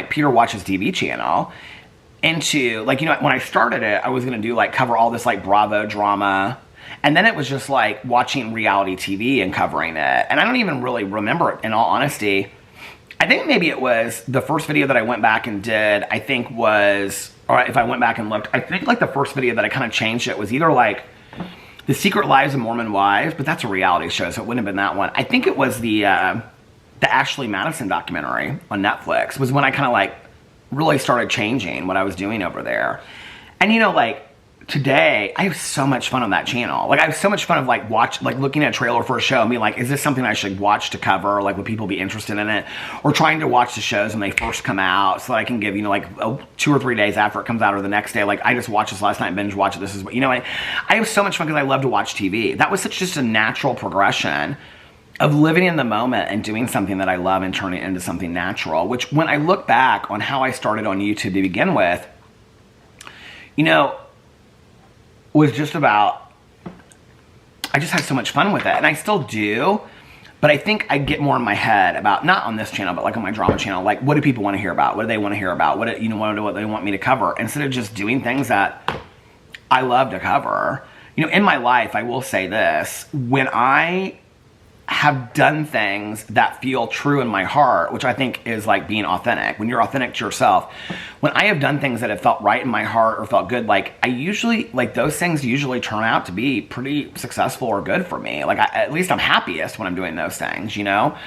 Peter Watches TV channel into like, when I started it, I was going to do like cover all this like Bravo drama. And then it was just like watching reality TV and covering it. And I don't even really remember it, in all honesty. I think maybe it was the first video that I went back and did, I think was, or if I went back and looked, I think like the first video that I kind of changed it was either like The Secret Lives of Mormon Wives, but that's a reality show, so it wouldn't have been that one. I think it was the the Ashley Madison documentary on Netflix was when I kind of like really started changing what I was doing over there. And you know, like today I have so much fun on that channel. Like I have so much fun of like looking at a trailer for a show and being like, is this something I should watch to cover? Like would people be interested in it? Or trying to watch the shows when they first come out so that I can give, you know, like 2 or 3 days after it comes out or the next day, like I just watched this last night, binge watch it. This is what, you know, I have so much fun because I love to watch TV. That was such just a natural progression of living in the moment and doing something that I love and turning it into something natural, which when I look back on how I started on YouTube to begin with, you know, was just about, I just had so much fun with it, and I still do, but I think I get more in my head about, not on this channel, but like on my drama channel, like what do people want to hear about? What do they want to hear about? What do, you know, what they want me to cover? Instead of just doing things that I love to cover. You know, in my life, I will say this, when I have done things that feel true in my heart, which I think is like being authentic. When you're authentic to yourself, when I have done things that have felt right in my heart or felt good, like I usually, like those things usually turn out to be pretty successful or good for me. Like at least I'm happiest when I'm doing those things, you know?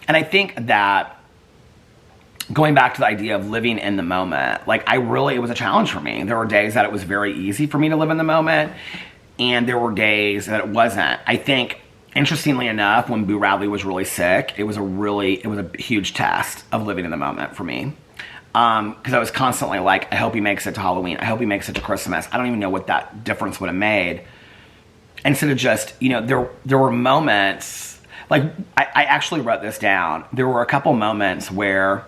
And I think that going back to the idea of living in the moment, like it was a challenge for me. There were days that it was very easy for me to live in the moment, and there were days that it wasn't. I think, interestingly enough, when Boo Radley was really sick, it was a huge test of living in the moment for me. Because I was constantly like, I hope he makes it to Halloween. I hope he makes it to Christmas. I don't even know what that difference would have made. Instead of just, you know, there were moments, like, I actually wrote this down. There were a couple moments where,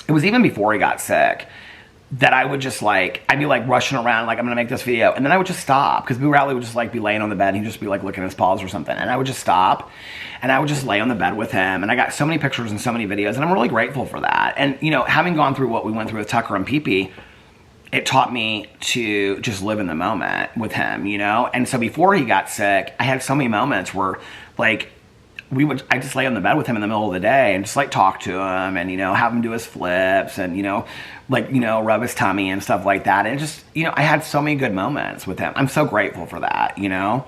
it was even before he got sick, that I would just like, I'd be like rushing around, like I'm gonna make this video, and then I would just stop, because Boo Radley would just like be laying on the bed, and he'd just be like looking at his paws or something, and I would just stop, and I would just lay on the bed with him, and I got so many pictures and so many videos, and I'm really grateful for that. And you know, having gone through what we went through with Tucker and Pee-Pee, it taught me to just live in the moment with him, you know? And so before he got sick, I had so many moments where like, I just lay on the bed with him in the middle of the day and just like talk to him and, you know, have him do his flips and, you know, like, you know, rub his tummy and stuff like that. And just, you know, I had so many good moments with him. I'm so grateful for that, you know?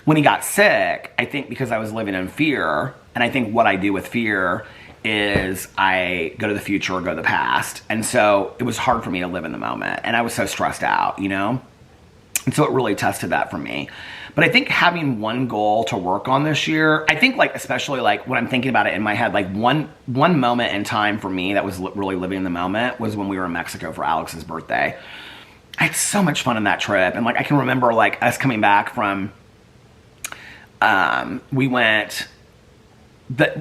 When he got sick, I think because I was living in fear, and I think what I do with fear is I go to the future or go to the past. And so it was hard for me to live in the moment, and I was so stressed out, you know? And so it really tested that for me. But I think having one goal to work on this year, I think like, especially like when I'm thinking about it in my head, like one moment in time for me that was really living in the moment was when we were in Mexico for Alex's birthday. I had so much fun on that trip. And like, I can remember like us coming back from, we went,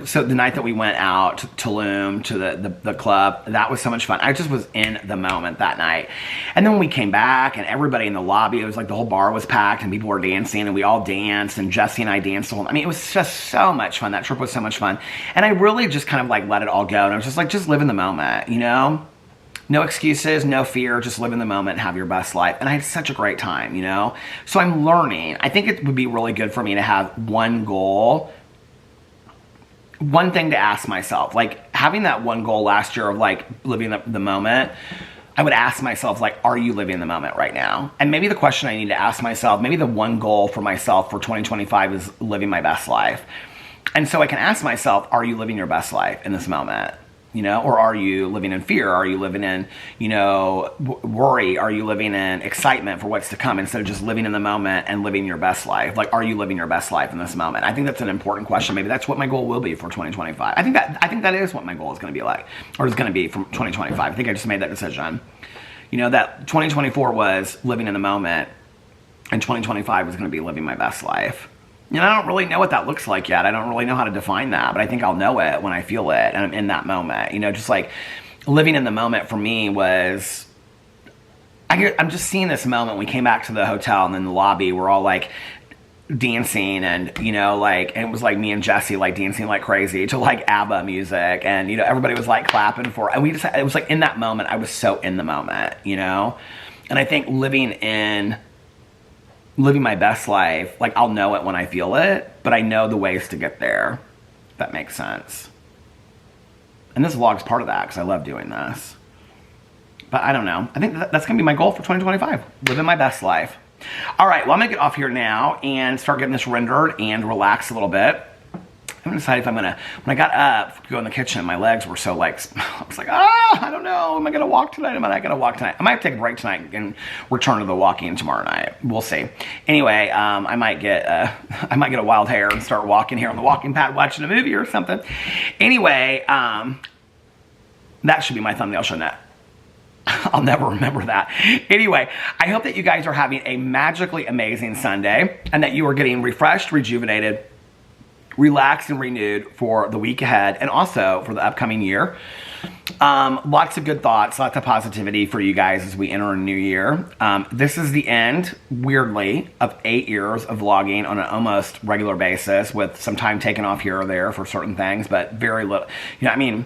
so the night that we went out to Tulum, to the club, that was so much fun. I just was in the moment that night. And then when we came back and everybody in the lobby, it was like the whole bar was packed and people were dancing and we all danced and Jesse and I danced the whole, I mean, it was just so much fun. That trip was so much fun. And I really just kind of like let it all go. And I was just like, just live in the moment, you know? No excuses, no fear, just live in the moment and have your best life. And I had such a great time, you know? So I'm learning. I think it would be really good for me to have one goal, one thing to ask myself, like having that one goal last year of like living the moment, I would ask myself, like, are you living the moment right now? And maybe the question I need to ask myself, maybe the one goal for myself for 2025 is living my best life. And so I can ask myself, are you living your best life in this moment? You know, or are you living in fear? Are you living in, you know, worry? Are you living in excitement for what's to come instead of just living in the moment and living your best life? Like, are you living your best life in this moment? I think that's an important question. Maybe that's what my goal will be for 2025. I think that is what my goal is going to be like, or is going to be from 2025. I think I just made that decision. You know, that 2024 was living in the moment, and 2025 is going to be living my best life. You know, I don't really know what that looks like yet. I don't really know how to define that, but I think I'll know it when I feel it and I'm in that moment. You know, just like living in the moment for me was, I'm just seeing this moment. We came back to the hotel and in the lobby, we're all like dancing and, you know, like, and it was like me and Jesse like dancing like crazy to like ABBA music. And, you know, everybody was like clapping for, and it was like in that moment, I was so in the moment, you know? And I think living my best life, like I'll know it when I feel it, but I know the ways to get there, if that makes sense. And this vlog's part of that because I love doing this. But I don't know. I think that's going to be my goal for 2025, living my best life. All right, well, I'm going to get off here now and start getting this rendered and relax a little bit. haven't decided if I'm gonna, when I got up to go in the kitchen, my legs were so like, I was like, I don't know, am I gonna walk tonight? Am I not gonna walk tonight? I might have to take a break tonight and return to the walking tomorrow night. We'll see. Anyway, I might get a wild hair and start walking here on the walking pad watching a movie or something. Anyway, that should be my thumbnail, shouldn't it? I'll never remember that. Anyway, I hope that you guys are having a magically amazing Sunday and that you are getting refreshed, rejuvenated, relaxed, and renewed for the week ahead and also for the upcoming year. Lots of good thoughts, lots of positivity for you guys as we enter a new year. This is the end, weirdly, of 8 years of vlogging on an almost regular basis with some time taken off here or there for certain things, but very little. You know, I mean,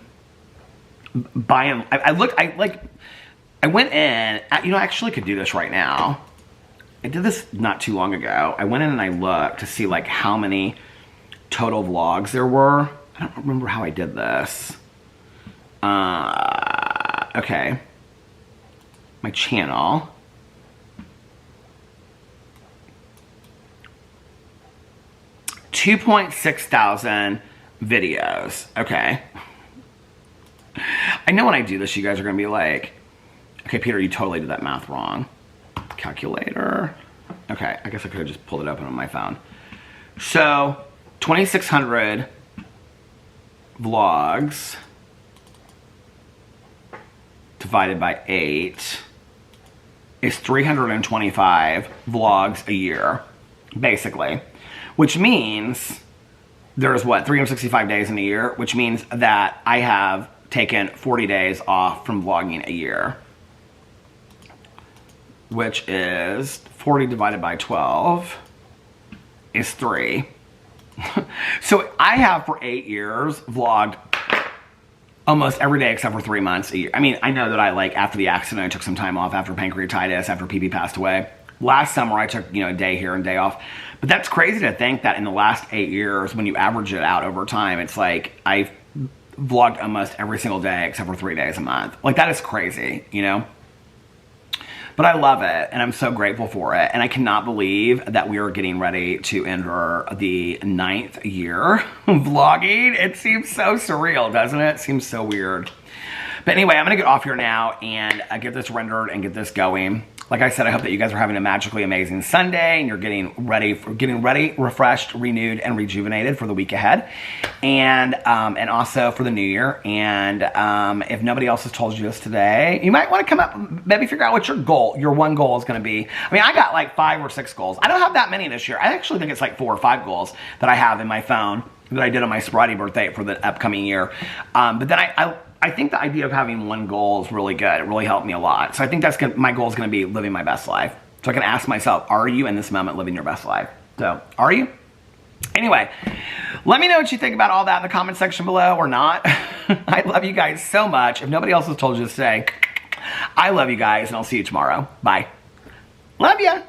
I went in, you know, I actually could do this right now. I did this not too long ago. I went in and I looked to see like how many total vlogs there were. I don't remember how I did this. Okay. My channel. $2,600 videos. Okay. I know when I do this, you guys are going to be like, okay, Peter, you totally did that math wrong. Calculator. Okay, I guess I could have just pulled it open on my phone. So, 2,600 vlogs divided by 8 is 325 vlogs a year, basically. Which means there's, what, 365 days in a year? Which means that I have taken 40 days off from vlogging a year. Which is 40 divided by 12 is 3. So I have for 8 years vlogged almost every day except for 3 months a year. I mean, I know that I like after the accident, I took some time off after pancreatitis, after PP passed away. Last summer, I took, you know, a day here and day off. But that's crazy to think that in the last 8 years, when you average it out over time, it's like I've vlogged almost every single day except for 3 days a month. Like, that is crazy, you know? But I love it, and I'm so grateful for it. And I cannot believe that we are getting ready to enter the 9th year of vlogging. It seems so surreal, doesn't it? It seems so weird. But anyway, I'm going to get off here now and get this rendered and get this going. Like I said, I hope that you guys are having a magically amazing Sunday and you're getting ready, refreshed, renewed, and rejuvenated for the week ahead, and also for the new year. And if nobody else has told you this today, you might want to come up, maybe figure out what your one goal is going to be. I mean, I got like 5 or 6 goals. I don't have that many this year. I actually think it's like 4 or 5 goals that I have in my phone that I did on my sobriety birthday for the upcoming year. But then I think the idea of having one goal is really good. It really helped me a lot. So I think my goal is going to be living my best life. So I can ask myself, are you in this moment living your best life? So, are you? Anyway, let me know what you think about all that in the comment section below or not. I love you guys so much. If nobody else has told you this today, I love you guys and I'll see you tomorrow. Bye. Love ya.